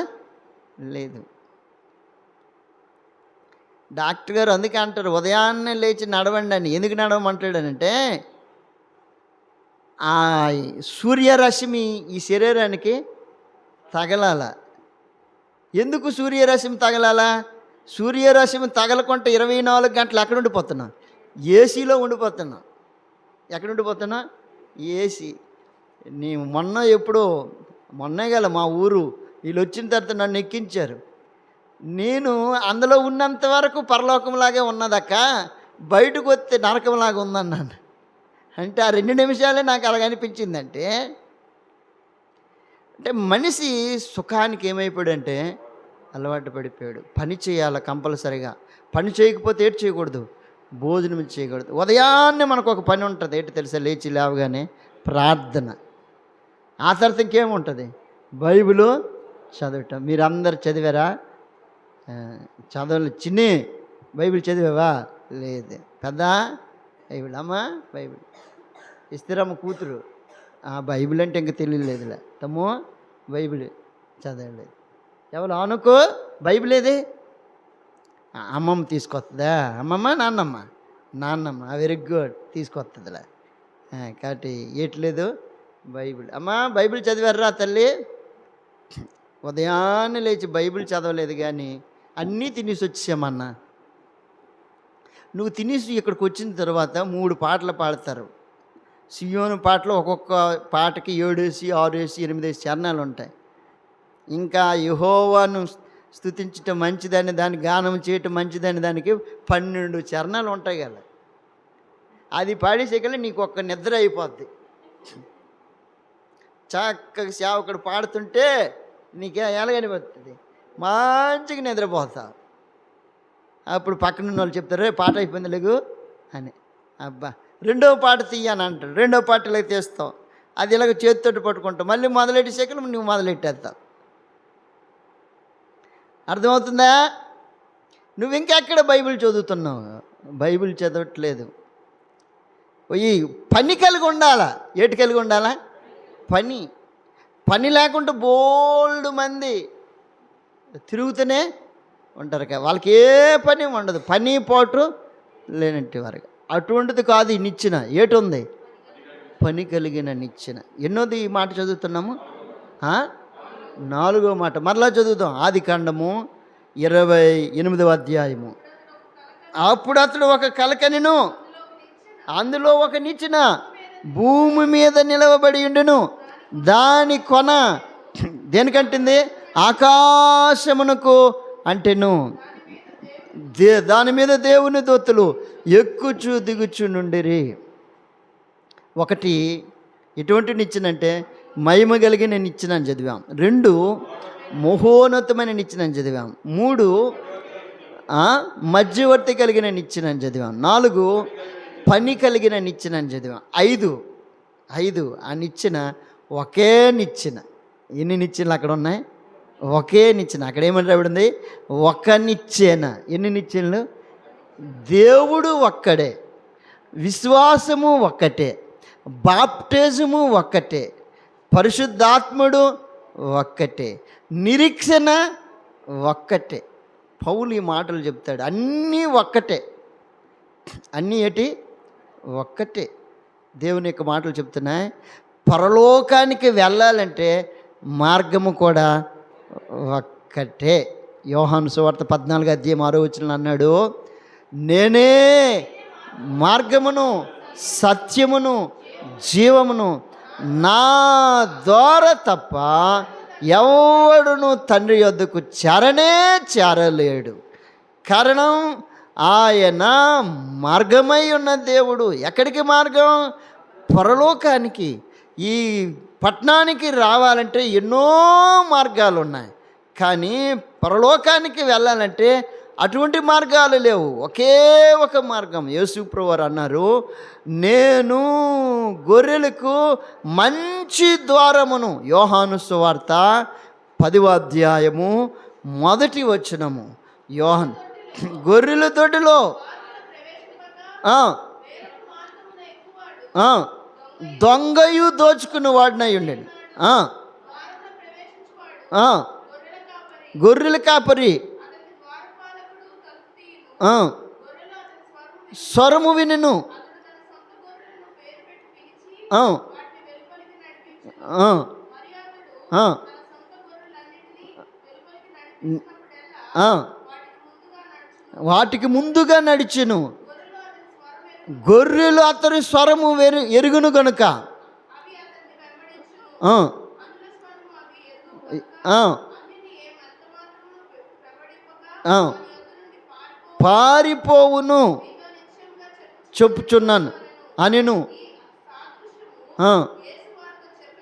లేదు. డాక్టర్ గారు అందుకే అంటారు ఉదయాన్నే లేచి నడవండి అని. ఎందుకు నడవమంటాడనంటే ఆ సూర్యరశ్మి ఈ శరీరానికి తగలాల. ఎందుకు సూర్యరశ్మి తగలాలా? సూర్యరశ్మి తగలకుంటే 24 గంటలు ఎక్కడ ఉండిపోతున్నా? ఏసీలో ఉండిపోతున్నా. ఎక్కడ ఉండిపోతున్నా? ఏసీ. నీ మొన్నే గల మా ఊరు వీళ్ళు వచ్చిన తర్వాత నన్ను ఎక్కించారు. నేను అందులో ఉన్నంత వరకు పరలోకంలాగే ఉన్నదక్క, బయటకు వస్తే నరకంలాగా ఉందన్నాను. అంటే ఆ 2 నిమిషాలే నాకు అలాగ అనిపించిందంటే, అంటే మనిషి సుఖానికి ఏమైపోయాడంటే అలవాటు పడిపోయాడు. పని చేయాలి కంపల్సరిగా. పని చేయకపోతే ఏంటి చేయకూడదు? భోజనం చేయకూడదు. ఉదయాన్నే మనకు ఒక పని ఉంటుంది. ఏంటి తెలుసా? లేచి లేవగానే ప్రార్థన. ఆ తర్వాత ఇంకేముంటుంది? బైబిలు చదవటం. మీరందరు చదివారా? చదవలే. చిన్ని బైబిల్ చదివావా? లేదు. పెద్ద బైబిల్. అమ్మ బైబిల్. ఇస్తారమ్మ కూతురు బైబిల్ అంటే ఇంక తెలియలేదులే. తమ్ము బైబిల్ చదవలేదు. ఎవరు అనుకో బైబిల్ ఏది? అమ్మమ్మ తీసుకొస్తుందా? అమ్మమ్మ నాన్నమ్మ వెరీ గుడ్ తీసుకొస్తుందిలే. కాబట్టి ఏట్లేదు బైబిల్. అమ్మా బైబిల్ చదివారా తల్లి? ఉదయాన్నే లేచి బైబిల్ చదవలేదు కానీ అన్నీ తినేసి వచ్చేసామన్నా. నువ్వు తినేసి ఇక్కడికి వచ్చిన తర్వాత 3 పాటలు పాడతారు. సియోను పాటలు ఒక్కొక్క పాటకి 7, 6, 8 చరణాలు ఉంటాయి. ఇంకా యెహోవాను స్తుతించటం మంచిదని, దాన్ని గానం చేయటం మంచిదని దానికి 12 చరణాలు ఉంటాయి కదా. అది పాడేసేకల్లా నీకు ఒక్క నిద్ర అయిపోద్ది. చక్కగా సేవకుడు పాడుతుంటే నీకే ఎలాగనిపోతుంది, మంచిగా నిద్రపోతావు. అప్పుడు పక్కనున్న వాళ్ళు చెప్తారు, రే పాట అయిపోయింది లేగు అని. అబ్బా రెండవ పాట తీయని అంటాడు. రెండవ పాట ఇలాగ తీస్తావు. అది ఇలాగ చేతితోటి పట్టుకుంటావు. మళ్ళీ మొదలెట్టేసేకలు నువ్వు మొదలెట్టేస్తావు. అర్థమవుతుందా? నువ్వు ఇంకెక్కడ బైబిల్ చదువుతున్నావు? బైబిల్ చదవట్లేదు. ఈ పని కలిగి ఉండాలా. ఏటి కలిగి ఉండాలా? పని లేకుండా బోల్డ్ మంది తిరుగుతూనే ఉంటారు కదా. వాళ్ళకి ఏ పని ఉండదు, పని పోటు లేనట్టు వారికి. అటువంటిది కాదు ఈ నిచ్చెన. ఏటుంది? పని కలిగిన నిచ్చెన. ఎన్నోది ఈ మాట చదువుతున్నాము? 4వ మాట మరలా చదువుదాం. ఆదికాండము 28వ అధ్యాయము. అప్పుడు అతడు ఒక కలకనిను, అందులో ఒక నిచ్చెన భూమి మీద నిలవబడి ఉండును. దాని కొన దేనికంటుంది? ఆకాశమునకు అంటేను. దాని మీద దేవుని దూతలు ఎక్కుచు దిగుచు నుండిరి. ఒకటి ఎటువంటి నిచ్చెనంటే మహిమ కలిగిన నిచ్చెన అని చదివాం. 2 మహోన్నతమైన నిచ్చెన అని చదివాం. 3 మధ్యవర్తి కలిగిన నిచ్చెన అని చదివాం. 4 పని కలిగిన నిచ్చెన అని చదివాం. 5 ఆ నిచ్చెన ఒకే నిచ్చెన. ఎన్ని నిచ్చెనలు అక్కడ ఉన్నాయి? ఒకే నిచ్చెన. అక్కడ ఏమని రాబడింది? ఒక నిచ్చెన. ఎన్ని నిచ్చెనలు? దేవుడు ఒక్కడే, విశ్వాసము ఒక్కటే, బాప్టిజము ఒక్కటే, పరిశుద్ధాత్ముడు ఒక్కటే, నిరీక్షణ ఒక్కటే. పౌలు ఈ మాటలు చెప్తాడు. అన్నీ ఒక్కటే. అన్నీ ఏంటి? ఒక్కటే. దేవుని యొక్క మాటలు చెప్తున్నాయి. పరలోకానికి వెళ్ళాలంటే మార్గము కూడా ఒక్కటే. యోహాను సువార్త 14వ అధ్యాయం 6వ వచనంలో అన్నాడు, నేనే మార్గమును సత్యమును జీవమును, నా ద్వారా తప్ప ఎవడును తండ్రి యొద్దకు చేరలేడు. కారణం ఆయన మార్గమై ఉన్న దేవుడు. ఎక్కడికి మార్గం? పరలోకానికి. ఈ పట్టణానికి రావాలంటే ఎన్నో మార్గాలు ఉన్నాయి, కానీ పరలోకానికి వెళ్ళాలంటే అటువంటి మార్గాలు లేవు. ఒకే ఒక మార్గం. యేసుప్రభువారు అన్నారు, నేను గొర్రెలకు మంచి ద్వారమును. యోహాను సువార్త 10వ అధ్యాయము 1వ వచనము. యోహాను గొర్రెల దొడ్డిలో దొంగయు దోచుకున్న వాడినై ఉండేది. గొర్రెల కాపరి స్వరము వినెను. ఆ, ఆ, ఆ, వాటికి ముందుగా నడిచెను. గొర్రెలు అతని స్వరము ఎరుగును గనుక. ఆ, ఆ, ఆ, పారిపోవును చెప్పుచున్నాను అనిను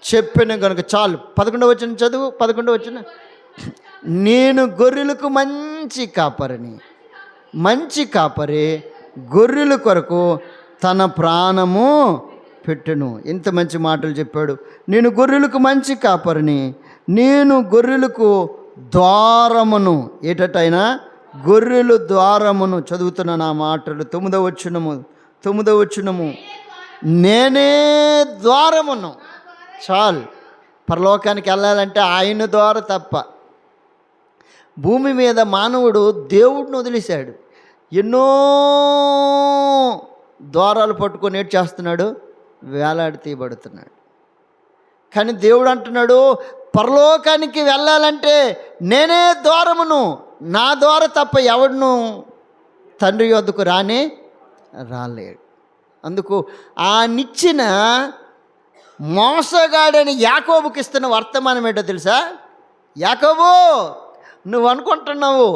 చెప్పాను కనుక చాలు. 11వ వచనం చదువు. 11వ వచనం. నేను గొర్రెలకు మంచి కాపరిని. మంచి కాపరి గొర్రెల కొరకు తన ప్రాణము పెట్టును. ఇంత మంచి మాటలు చెప్పాడు. నేను గొర్రెలకు మంచి కాపరిని, నేను గొర్రెలకు ద్వారమును. ఏటైనా గొర్రెలు ద్వారమును. చదువుతున్నాను ఆ మాటలు. 9వ వచనము. నేనే ద్వారమును. చాలు. పరలోకానికి వెళ్ళాలంటే ఆయన ద్వారా తప్ప. భూమి మీద మానవుడు దేవుడిని వదిలేశాడు. ఎన్నో ద్వారాలు పట్టుకొని ఏడు చేస్తున్నాడు, వేలాడి తీయబడుతున్నాడు. కానీ దేవుడు అంటున్నాడు, పరలోకానికి వెళ్ళాలంటే నేనే ద్వారమును, నా ద్వారా తప్ప ఎవడును తండ్రి యొద్దకు రాలేడు. అందుకు ఆ నిచ్చిన మోసగాడని యాకోబుకి ఇస్తున్న వర్తమానం ఏంటో తెలుసా? యాకోబు, నువ్వు అనుకుంటున్నావు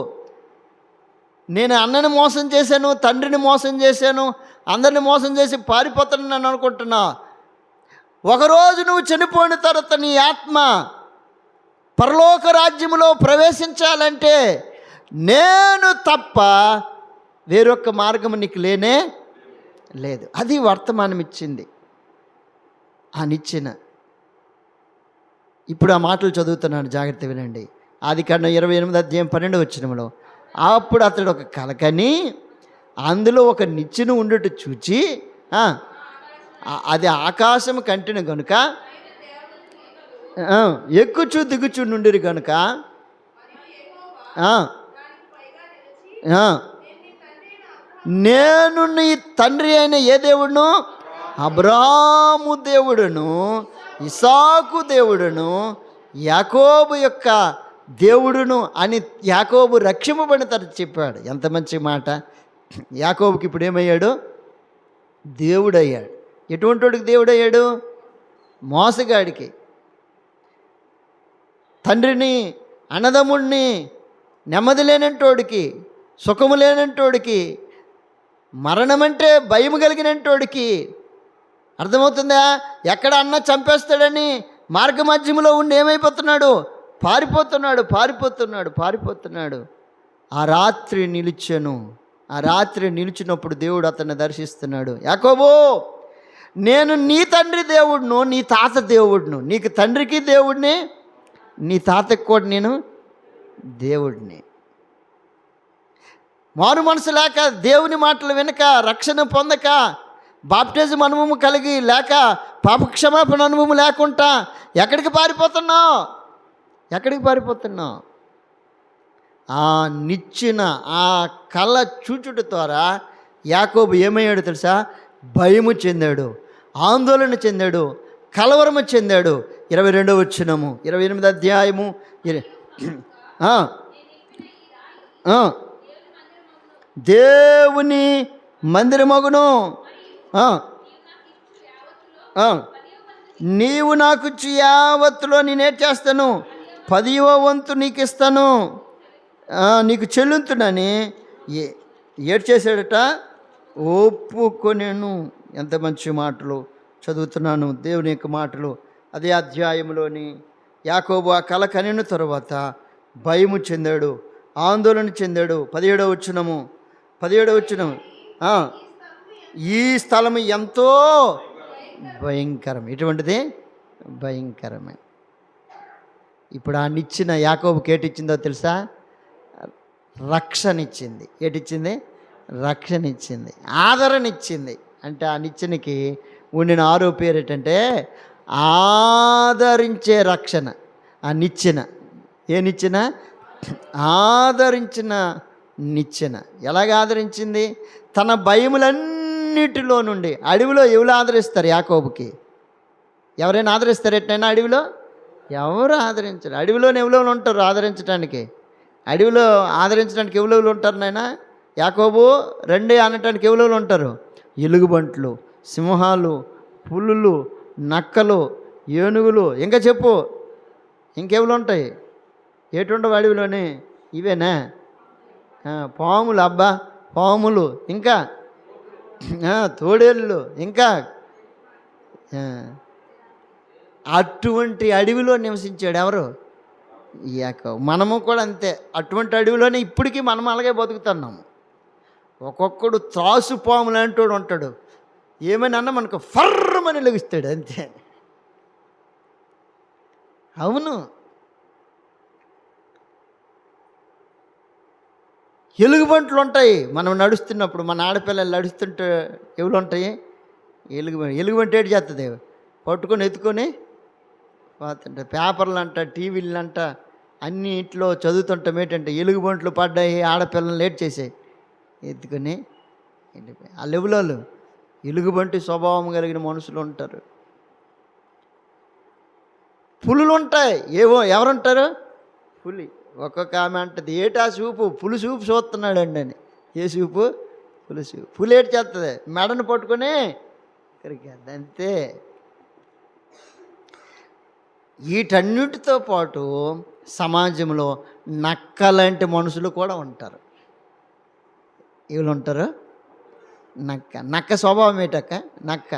నేను అన్నని మోసం చేశాను, తండ్రిని మోసం చేశాను, అందరిని మోసం చేసి పారిపోతానని అనుకుంటున్నా. ఒకరోజు నువ్వు చనిపోయిన తర్వాత నీ ఆత్మ పరలోక రాజ్యములో ప్రవేశించాలంటే నేను తప్ప వేరొక్క మార్గం నీకు లేనే లేదు. అది వర్తమానం ఇచ్చింది ఆ నిచ్చెన. ఇప్పుడు ఆ మాటలు చదువుతున్నాను, జాగ్రత్త వినండి. ఆదికాండం 28వ అధ్యాయం 12వ వచనంలో, అప్పుడు అతడు ఒక కల కని అందులో ఒక నిచ్చెన ఉండుట చూచి, అది ఆకాశం కంటిన గనుక ఎక్కుచు దిగుచు నుండిరి గనుక నేను నీ తండ్రి అయిన ఏ దేవుడును? అబ్రాము దేవుడును, ఇసాకు దేవుడును, యాకోబు యొక్క దేవుడును అని యాకోబు రక్షింపబడిన తర్వాత చెప్పాడు. ఎంత మంచి మాట. యాకోబుకి ఇప్పుడు ఏమయ్యాడు? దేవుడయ్యాడు. ఎటువంటి వాడికి దేవుడయ్యాడు? మోసగాడికి, తండ్రిని, అన్నదమ్ముడిని, నెమ్మది లేనంటోడికి, సుఖము లేనంటోడికి, మరణమంటే భయం కలిగినంటోడికి. అర్థమవుతుందా? ఎక్కడ అన్న చంపేస్తాడని మార్గ మధ్యములో ఉండి ఏమైపోతున్నాడు? పారిపోతున్నాడు. ఆ రాత్రి నిలిచెను. ఆ రాత్రి నిలిచినప్పుడు దేవుడు అతన్ని దర్శిస్తున్నాడు. యాకోబు, నేను నీ తండ్రి దేవుడును, నీ తాత దేవుడును. నీకు తండ్రికి దేవుడిని, నీ తాతకి కూడా నేను దేవుడిని. మారు మనసు లేక, దేవుని మాటలు వినక, రక్షణ పొందక, బాప్టిజం అనుభవం కలిగి లేక, పాపక్షమాపణ అనుభవం లేకుండా ఎక్కడికి పారిపోతున్నావు? ఆ నిచ్చిన ఆ కళ్ళ చూచుట ద్వారా యాకోబు ఏమయ్యాడు తెలుసా? భయము చెందాడు, ఆందోళన చెందాడు, కలవరము చెందాడు. 22వ వచనము, 28వ అధ్యాయము. దేవుని మందిరమగును, నీవు నాకు యావత్తులో నేనేం చేస్తాను? 10వ వంతు నీకు ఇస్తాను, నీకు చెల్లుతుందని ఏడు చేశాడట. ఒప్పుకొనేను. ఎంత మంచి మాటలు చదువుతున్నాను, దేవుని యొక్క మాటలు. అదే అధ్యాయంలోని యాకోబు ఆ కల కనిన తరువాత భయము చెందాడు, ఆందోళన చెందాడు. 17వ వచనము. ఈ స్థలము ఎంతో భయంకరం. ఎటువంటిది? భయంకరమే. ఇప్పుడు ఆ నిచ్చిన యాకోబుకి ఏటిచ్చిందో తెలుసా? రక్షణ ఇచ్చింది. ఏటిచ్చింది? రక్షణ ఇచ్చింది, ఆదరణ ఇచ్చింది. అంటే ఆ నిచ్చెనకి ఉండిన ఆరో పేరు ఏంటంటే ఆదరించే రక్షణ. ఆ నిచ్చెన ఏ నిచ్చెన? ఆదరించిన నిచ్చెన. ఎలాగ ఆదరించింది? తన భయములన్నిటిలో నుండి. అడవిలో ఎవరు ఆదరిస్తారు యాకోబుకి? ఎవరైనా ఆదరిస్తారు ఎట్లయినా అడవిలో? ఎవరు ఆదరించరు. అడవిలోని ఎవరెవరు ఉంటారు ఆదరించడానికి? అడవిలో ఆదరించడానికి ఎవరెవరు ఉంటారు నాయనా? యాకోబు రండి అనటానికి ఎవరెవరు ఉంటారు? ఎలుగుబంట్లు, సింహాలు, పులులు, నక్కలు, ఏనుగులు, ఇంకా చెప్పు ఇంకెవరు ఉంటాయి? ఏటుండవు అడవిలోని? ఇవేనా? పాములు, అబ్బా పాములు, ఇంకా తోడేళ్ళు, ఇంకా అటువంటి అడవిలో నివసించాడు ఎవరు? యాకోబు. మనము కూడా అంతే, అటువంటి అడవిలోనే ఇప్పటికీ మనం అలాగే బతుకుతున్నాము. ఒక్కొక్కడు త్రాసు పాము లాంటి వాడు ఉంటాడు, ఏమైనా అన్నా మనకు ఫర్రమని లెగుస్తాడు అంతే. అవును, ఎలుగుబంట్లు ఉంటాయి మనం నడుస్తున్నప్పుడు. మన ఆడపిల్లలు నడుస్తుంటే ఎవరు ఉంటాయి? ఎలుగుబంటి ఏడు చేస్తుంది, పట్టుకొని ఎత్తుకొని పోతుంటే. పేపర్లు అంట, టీవీలు అంట, అన్నిట్లో చదువుతుంటాం ఏంటంటే ఎలుగుబంట్లు పడ్డాయి, ఆడపిల్లలు లేట్ చేసాయి, ఎత్తుకొని వెళ్ళిపోయి. ఆ లెవెల్లో ఎలుగుబంటి స్వభావం కలిగిన మనుషులు ఉంటారు. పులులు ఉంటాయి. ఎవరుంటారు? పులి. ఒక్కొక్క ఆమె అంటది, ఏటా చూపు, పులి చూపు చూస్తున్నాడండి అని. ఏ చూపు? పులి చూపు. పులి ఏటి చేస్తుంది? మెడను పట్టుకొని కరికేద్ది అంతే. వీటన్నిటితో పాటు సమాజంలో నక్కలాంటి మనుషులు కూడా ఉంటారు. వీళ్ళు ఉంటారు. నక్క స్వభావం ఏంటక్క? నక్క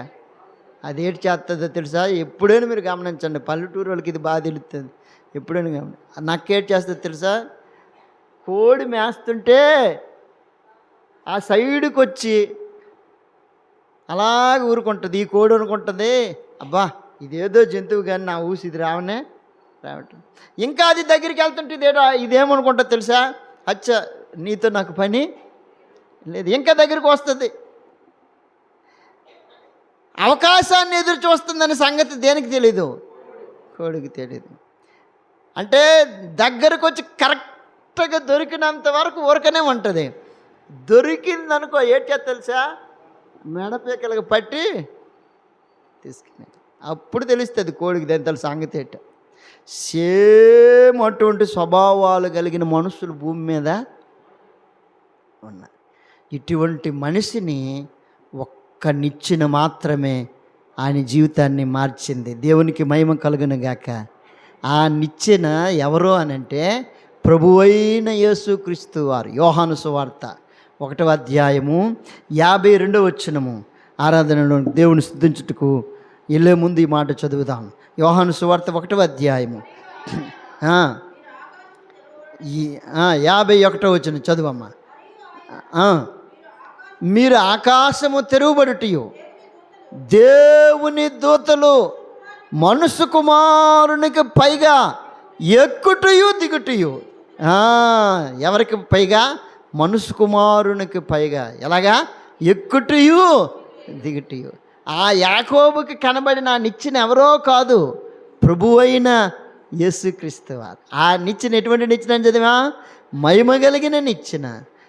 అదేటి చేస్తుందో తెలుసా? ఎప్పుడైనా మీరు గమనించండి, పల్లెటూరు వాళ్ళకి ఇది బాగా తెలుస్తుంది. ఎప్పుడైనా నక్క ఏటి చేస్తుందో తెలుసా? కోడి మేస్తుంటే ఆ సైడ్కి వచ్చి అలాగే ఊరుకుంటుంది. ఈ కోడి అనుకుంటుంది, అబ్బా ఇదేదో జంతువు కానీ నా ఊసి ఇది రావటం. ఇంకా అది దగ్గరికి వెళ్తుంటే ఇదేమనుకుంటుంది తెలుసా? అచ్చా నీతో నాకు పని లేదు, ఇంకా దగ్గరికి వస్తుంది. అవకాశాన్ని ఎదురు చూస్తుందనే సంగతి దేనికి తెలీదు? కోడికి తెలీదు. అంటే దగ్గరకు వచ్చి కరెక్ట్గా దొరికినంత వరకు ఊరకనే ఉంటుంది. దొరికిందనుకో ఏడ్చా తెలుసా? మెడపేకలకు పట్టి తీసుకునే అప్పుడు తెలుస్తుంది కోడికి దాని సంగతి ఏంట. సేమ్ అటువంటి స్వభావాలు కలిగిన మనుషులు భూమి మీద ఉన్నారు. ఇటువంటి మనిషిని ఒక్క నిచ్చెన మాత్రమే ఆయన జీవితాన్ని మార్చింది. దేవునికి మహిమ కలుగును గాక. ఆ నిచ్చెన ఎవరో అనంటే ప్రభువైన యేసుక్రీస్తు వారు. యోహాను సువార్త 1వ అధ్యాయము 52వ వచనము. ఆరాధనలో దేవుని స్తుతించుటకు వెళ్ళే ముందు ఈ మాట చదువుదాం. యోహాను సువార్త 1వ అధ్యాయము 51వ వచనం చదువమ్మా. మీరు ఆకాశము తెరువబడుటయు దేవుని దూతలు మనుష్య కుమారునికి పైగా ఎక్కుటయు దిగుటయు. ఎవరికి పైగా? మనుష్య కుమారునికి పైగా. ఎలాగా? ఎక్కుటయు దిగుటయు. ఆ యాకోబుకి కనబడిన ఆ నిచ్చెన ఎవరో కాదు, ప్రభువైన యేసుక్రీస్తు వారు. ఆ నిచ్చెన ఎటువంటి నిచ్చెన అని చదివా? మహిమ కలిగిన నిచ్చెన.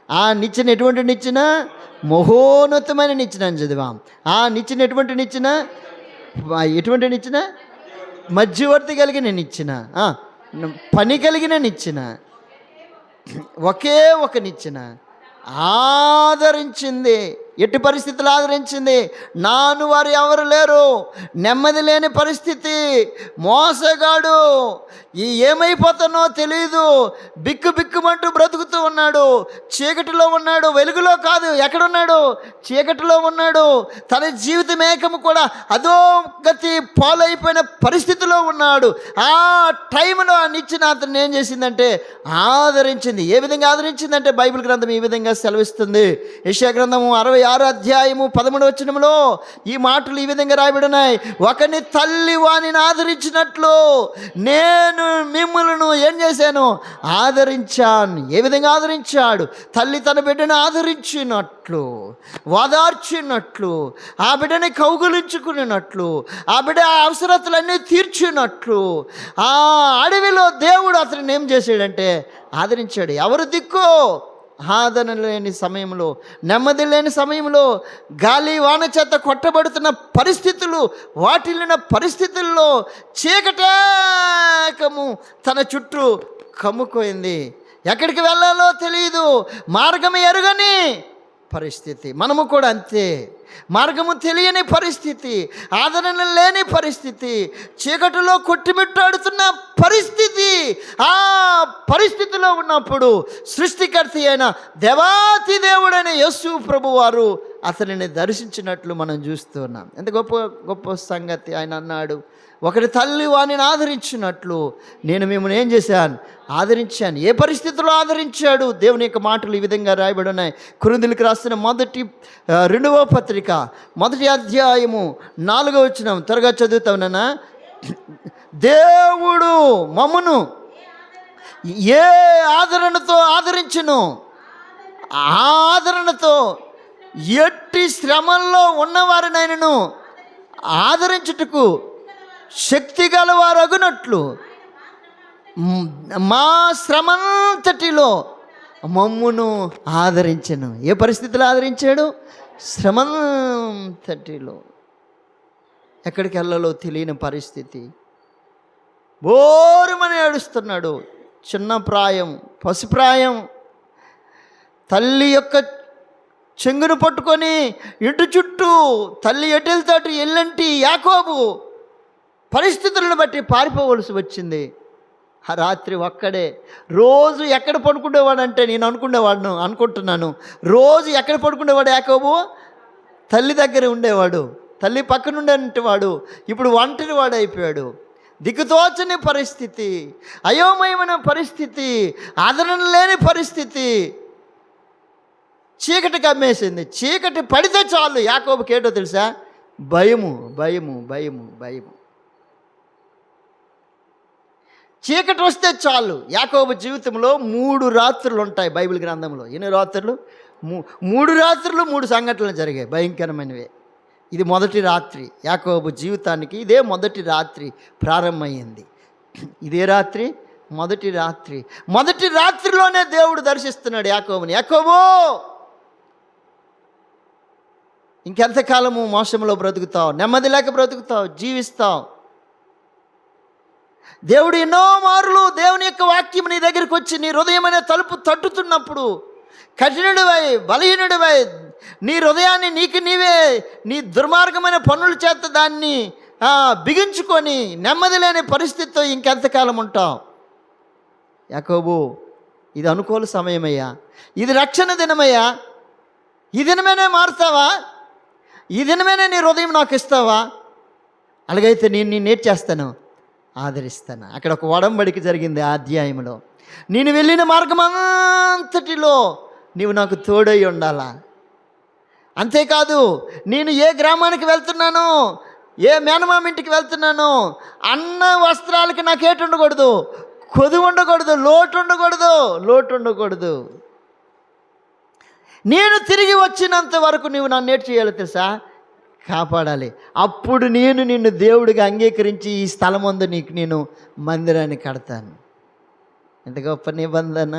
ఆ నిచ్చెన ఎటువంటి నిచ్చెన? మహోన్నతమైన నిచ్చెన అని చదివాం. ఆ నిచ్చెన ఎటువంటి నిచ్చెన? ఎటువంటి నిచ్చెన? మధ్యవర్తి కలిగిన నిచ్చెన, పని కలిగిన నిచ్చెన, ఒకే ఒక నిచ్చెన. ఆదరించింది. ఎట్టి పరిస్థితులు ఆదరించింది? నాను వారు ఎవరు లేరు, నెమ్మది లేని పరిస్థితి, మోసగాడు, ఏమైపోతానో తెలియదు, బిక్కుమంటూ బ్రతుకుతూ ఉన్నాడు. చీకటిలో ఉన్నాడు, వెలుగులో కాదు. ఎక్కడున్నాడు? చీకటిలో ఉన్నాడు. తన జీవితం ఏకము కూడా అధోగతి పాలైపోయిన పరిస్థితిలో ఉన్నాడు. ఆ టైంలో ఆ నిచ్చెన అతను ఏం చేసిందంటే ఆదరించింది. ఏ విధంగా ఆదరించిందంటే బైబిల్ గ్రంథం ఈ విధంగా సెలవిస్తుంది. యెషయా గ్రంథము 66వ అధ్యాయము 13వ వచనంలో ఈ మాటలు ఈ విధంగా రాయబడినాయి. ఒకని తల్లి వానిని ఆదరించినట్లు నేను మిమ్మల్ని ఏం చేశాను? ఆదరించాను. ఏ విధంగా ఆదరించాడు? తల్లి తన బిడ్డను ఆదరించినట్లు, వాదార్చినట్లు, ఆ బిడ్డని కౌగులించుకున్నట్లు, ఆ బిడ్డ అవసరతలన్నీ తీర్చినట్లు ఆ అడవిలో దేవుడు అతను ఏం చేశాడంటే ఆదరించాడు. ఎవరు దిక్కు? ఆదరణ లేని సమయంలో, నెమ్మది లేని సమయంలో, గాలి వాన చేత కొట్టబడుతున్న పరిస్థితులు, వాటిల్లిన పరిస్థితుల్లో చీకటేకము తన చుట్టూ కమ్ముకోయింది. ఎక్కడికి వెళ్ళాలో తెలియదు, మార్గం ఎరుగని పరిస్థితి. మనము కూడా అంతే, మార్గము తెలియని పరిస్థితి, ఆదరణ లేని పరిస్థితి, చీకటిలో కొట్టిమిట్టాడుతున్న పరిస్థితి. ఆ పరిస్థితిలో ఉన్నప్పుడు సృష్టికర్త అయిన దేవాతి దేవుడైన యేసు ప్రభు వారు అతనిని దర్శించినట్లు మనం చూస్తున్నాం. ఎంత గొప్ప గొప్ప సంగతి. ఆయన అన్నాడు, ఒకటి తల్లి వాణిని ఆదరించినట్లు నేను మిమ్మల్ని ఏం చేశాను? ఆదరించాను. ఏ పరిస్థితుల్లో ఆదరించాడు? దేవుని యొక్క మాటలు ఈ విధంగా రాయబడి ఉన్నాయి. కొరింథీయులకు రాసిన 2వ పత్రిక 1వ అధ్యాయము 4వ వచనం. త్వరగా చదువుతావునా? దేవుడు మమ్మును ఏ ఆదరణతో ఆదరించును, ఆ ఆదరణతో ఎట్టి శ్రమల్లో ఉన్నవారినైనను ఆదరించుటకు శక్తి గలవారగునట్లు మా శ్రమంతటిలో మమ్మును ఆదరించను. ఏ పరిస్థితిలో ఆదరించాడు? శ్రమంతటిలో. ఎక్కడికి వెళ్ళాలో తెలియని పరిస్థితి, బోరుమని ఏడుస్తున్నాడు. చిన్న ప్రాయం, పసిప్రాయం, తల్లి యొక్క చెంగును పట్టుకొని ఇంటి చుట్టూ తల్లి ఎటెళ్తాడు ఎల్లంటి యాకోబు పరిస్థితులను బట్టి పారిపోవలసి వచ్చింది. ఆ రాత్రి ఒక్కడే. రోజు ఎక్కడ పడుకునేవాడంటే, నేను అనుకుంటున్నాను, రోజు ఎక్కడ పడుకునేవాడు యాకోబు? తల్లి దగ్గర ఉండేవాడు, తల్లి పక్కన ఉండేవాడు. ఇప్పుడు ఒంటరి వాడు అయిపోయాడు. దిక్కుతోచని పరిస్థితి, అయోమయమైన పరిస్థితి, ఆదరణ లేని పరిస్థితి. చీకటి కమ్మేసింది. చీకటి పడితే చాలు యాకోబుకి ఏంటో తెలుసా? భయము, భయము, భయము, భయము. చీకటి వస్తే చాలు. యాకోబు జీవితంలో 3 రాత్రులు ఉంటాయి బైబిల్ గ్రంథంలో. ఎన్ని రాత్రులు? 3 రాత్రులు 3 సంఘటనలు జరిగాయి, భయంకరమైనవే. ఇది మొదటి రాత్రి. యాకోబు జీవితానికి ఇదే మొదటి రాత్రి ప్రారంభమైంది. ఇదే రాత్రి, మొదటి రాత్రి. మొదటి రాత్రిలోనే దేవుడు దర్శిస్తున్నాడు యాకోబుని. యాకోబు, ఇంకెంతకాలము మోసంలో బ్రతుకుతావు, నెమ్మది లేక బ్రతుకుతావు, జీవిస్తావు. దేవుడు ఎన్నో మార్లు దేవుని యొక్క వాక్యం నీ దగ్గరికి వచ్చి నీ హృదయం అనే తలుపు తట్టుతున్నప్పుడు కఠినుడివై, బలహీనుడివై, నీ హృదయాన్ని నీకు నీవే నీ దుర్మార్గమైన పనుల చేత దాన్ని బిగించుకొని నెమ్మది లేని పరిస్థితితో ఇంకెంతకాలం ఉంటావు? యాకోబు, ఇది అనుకూల సమయమయ్యా, ఇది రక్షణ దినమయ్యా. ఈ దినమేనే మారుతావా? ఈ దినమేనే నీ హృదయం నాకు ఇస్తావా? అలాగైతే నేను నిన్ను చేస్తాను, ఆదరిస్తాను. అక్కడ ఒక ఒడంబడిక జరిగింది ఆ అధ్యాయంలో. నేను వెళ్ళిన మార్గం అంతటిలో నీవు నాకు తోడై ఉండాలా. అంతేకాదు, నేను ఏ గ్రామానికి వెళ్తున్నానో, ఏ మేనమామ ఇంటికి వెళ్తున్నానో, అన్న వస్త్రాలకి నాకేటు ఉండకూడదు, కొదువు ఉండకూడదు, లోటు ఉండకూడదు. నేను తిరిగి వచ్చినంత వరకు నీవు నన్ను ఏటు చేయాలి తెలుసా? కాపాడాలి. అప్పుడు నేను నిన్ను దేవుడిగా అంగీకరించి ఈ స్థలం ముందు నీకు నేను మందిరాన్ని కడతాను. ఎంత గొప్ప నిబంధన!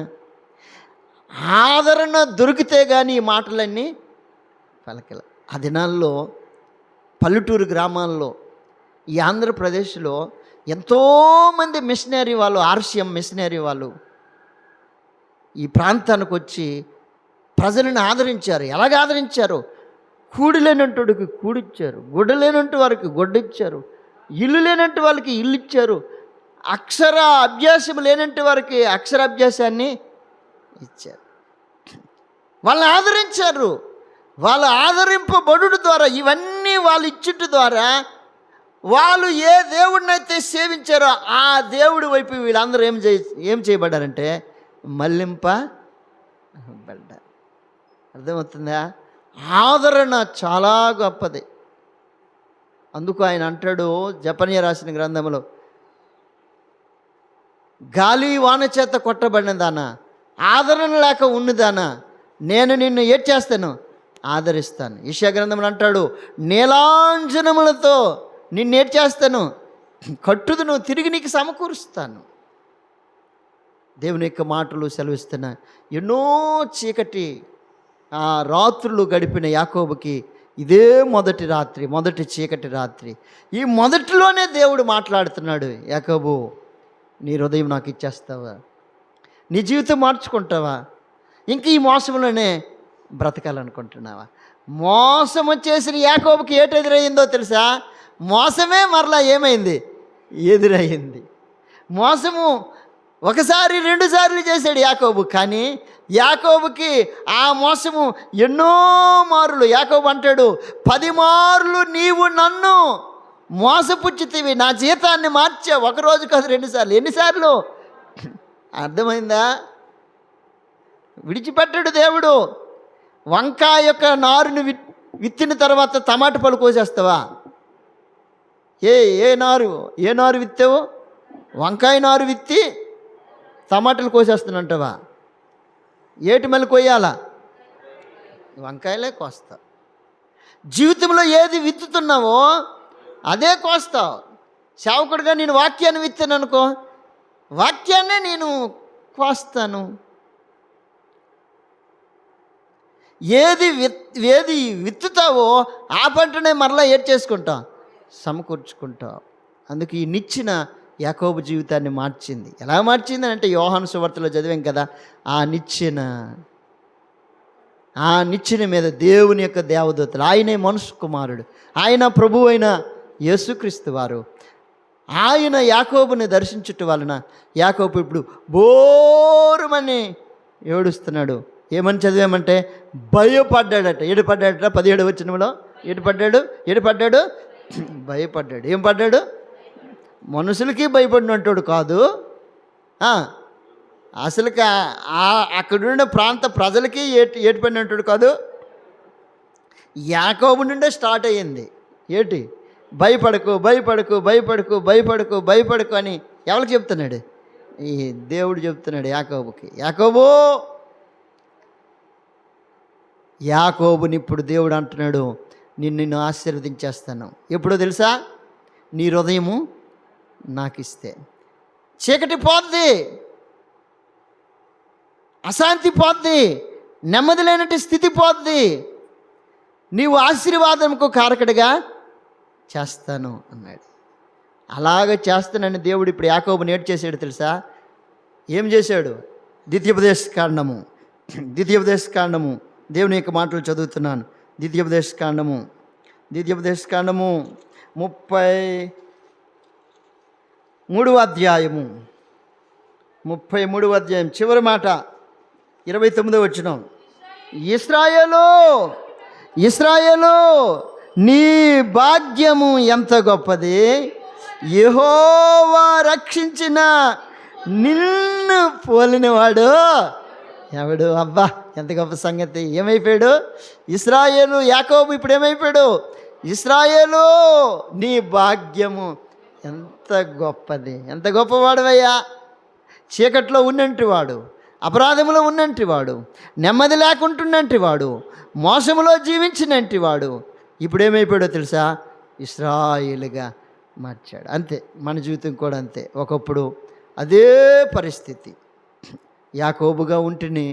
ఆదరణ దొరికితే కానీ ఈ మాటలన్నీ పలకల. ఆ దినాల్లో పల్లెటూరు గ్రామాల్లో, ఈ ఆంధ్రప్రదేశ్లో ఎంతోమంది మిషనరీ వాళ్ళు, ఆర్సిఎం మిషనరీ వాళ్ళు ఈ ప్రాంతానికి వచ్చి ప్రజలను ఆదరించారు. ఎలాగ ఆదరించారు? కూడి లేనంటుడికి కూడిచ్చారు, గుడ్డ లేనంటు వారికి గుడ్డిచ్చారు, ఇల్లు లేనంటు వాళ్ళకి ఇల్లు ఇచ్చారు, అక్షర అభ్యాసం లేనంటు వారికి అక్షరాభ్యాసాన్ని ఇచ్చారు. వాళ్ళని ఆదరించారు. వాళ్ళ ఆదరింపబడుట ద్వారా, ఇవన్నీ వాళ్ళు ఇచ్చుట ద్వారా వాళ్ళు ఏ దేవుడినైతే సేవించారో ఆ దేవుడి వైపు వీళ్ళందరూ ఏం చేయబడ్డారంటే మళ్లింపబడ్డారు. అర్థమవుతుందా? ఆదరణ చాలా గొప్పది. అందుకు ఆయన అంటాడు జెఫన్యా రాసిన గ్రంథంలో, గాలి వాన చేత కొట్టబడిన దానా, ఆదరణ లేక ఉన్నదానా, నేను నిన్ను ఏం చేస్తాను? ఆదరిస్తాను. యెషయా గ్రంథంలో అంటాడు, నీలాంజనములతో నిన్నేం చేస్తాను? కట్టుదును, తిరిగి నీకు సమకూరుస్తాను. దేవుని యొక్క మాటలు సెలవిస్తున్నాయి. ఎన్నో చీకటి రాత్రులు గడిపిన యాకోబుకి ఇదే మొదటి చీకటి రాత్రి. ఈ మొదటిలోనే దేవుడు మాట్లాడుతున్నాడు, యాకోబు నీ హృదయం నాకు ఇచ్చేస్తావా, నీ జీవితం మార్చుకుంటావా, ఇంక ఈ మోసంలోనే బ్రతకాలనుకుంటున్నావా? మోసం వచ్చేసిన యాకోబుకి ఏటి ఎదురయ్యిందో తెలుసా? మోసమే మరలా ఏమైంది, ఎదురయ్యింది. మోసము ఒకసారి 2 సార్లు చేశాడు యాకోబు, కానీ యాకోబుకి ఆ మోసము ఎన్నో మారులు. యాకోబు అంటాడు, 10 మార్లు నీవు నన్ను మోసపుచ్చితివి, నా జీతాన్ని మార్చావు. ఒకరోజు కాదు 2 సార్లు. ఎన్నిసార్లు? అర్థమైందా? విడిచిపెట్టాడు దేవుడు. వంకాయ యొక్క నారుని విత్తిన తర్వాత టమాటా పళ్ళు కోసేస్తావా? ఏ నారు విత్తావు? వంకాయ నారు విత్తి టమాటాలు కోసేస్తానంటావా? ఏటి మళ్ళీ కొయ్యాలా? వంకాయలే కోస్తావు. జీవితంలో ఏది విత్తుతున్నావో అదే కోస్తావు. సేవకుడిగా నేను వాక్యాన్ని విత్తాను అనుకో, వాక్యాన్నే నేను కోస్తాను. ఏది విత్తుతావో ఆ పంటనే మరలా ఏడ్ చేసుకుంటావు, సమకూర్చుకుంటావు. అందుకు ఈ నిచ్చెన యాకోబు జీవితాన్ని మార్చింది. ఎలా మార్చింది అంటే, యోహాను సువార్తలో చదివాం కదా, ఆ నిచ్చెన మీద దేవుని యొక్క దేవదూతలు, ఆయనే మనుష్య కుమారుడు, ఆయన ప్రభువు అయిన యేసుక్రీస్తు వారు, ఆయన యాకోబుని దర్శించుట వలన యాకోబు ఇప్పుడు బోరుమని ఏడుస్తున్నాడు. ఏమని చదివామంటే భయపడ్డాడట. ఏడుపడ్డాడట 17వ వచనంలో. ఏడుపడ్డాడు భయపడ్డాడు. ఏం పడ్డాడు? మనుషులకి భయపడినట్టు కాదు, అసలుకి అక్కడున్న ప్రాంత ప్రజలకి ఏటిపడినట్టు కాదు. యాకోబు నుండే స్టార్ట్ అయ్యింది. ఏటి? భయపడకు అని ఎవరికి చెప్తున్నాడు? ఈ దేవుడు చెప్తున్నాడు యాకోబుకి. యాకోబుని ఇప్పుడు దేవుడు అంటున్నాడు, నిన్ను ఆశీర్వదించేస్తాను. ఎప్పుడో తెలుసా? నీ హృదయము నాకు ఇస్తే. చీకటి పోద్ది, అశాంతి పోద్ది, నెమ్మది లేనట్టు స్థితి పోద్ది. నీవు ఆశీర్వాదంకు కారకుడిగా చేస్తాను అన్నాడు. అలాగ చేస్తానని దేవుడు ఇప్పుడు యాకోబుని ఏడు చేశాడు తెలుసా? ఏం చేశాడు? ద్వితీయోపదేశ కాండము దేవుని యొక్క మాటలు చదువుతున్నాను. ద్వితీయోపదేశ కాండము 33వ అధ్యాయము చివరి మాట 29వ వచనం. ఇశ్రాయేలు నీ భాగ్యము ఎంత గొప్పది, యెహోవా రక్షించిన నిన్ను పోలినవాడు ఎవడు? అబ్బా, ఎంత గొప్ప సంగతి. ఏమైపోయాడు ఇశ్రాయేలు? యాకోబు ఇప్పుడు ఏమైపోయాడు? ఇశ్రాయేలు నీ భాగ్యము ఎంత గొప్పది. ఎంత గొప్పవాడువయ్యా. చీకట్లో ఉన్నంటివాడు, అపరాధములో ఉన్నంటివాడు, నెమ్మది లేకుంటున్నంటివాడు, మోసములో జీవించినంటివాడు ఇప్పుడు ఏమైపోయాడో తెలుసా? ఇశ్రాయేలుగా మార్చాడు. అంతే, మన జీవితం కూడా అంతే. ఒకప్పుడు అదే పరిస్థితి. యాకోబుగా ఉంటిని,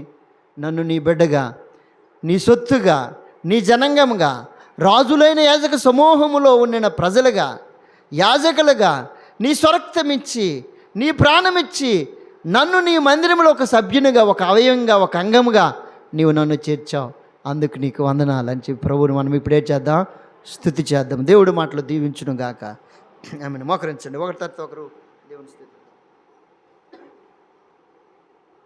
నన్ను నీ బిడ్డగా, నీ సొత్తుగా, నీ జనంగముగా, రాజులైన యాజక సమూహములో ఉండిన ప్రజలుగా, యాజకులుగా నీ స్వరక్తమిచ్చి, నీ ప్రాణమిచ్చి, నన్ను నీ మందిరంలో ఒక సభ్యునిగా, ఒక అవయవంగా, ఒక అంగముగా నీవు నన్ను చేర్చావు. అందుకు నీకు వందనాలు అని చెప్పి ప్రభువుని మనం ఇప్పుడే చేద్దాం, స్తుతి చేద్దాం. దేవుడి మాటలు దీవించును గాక. ఆమెను మోకరించండి. ఒకరి తర్వాత ఒకరు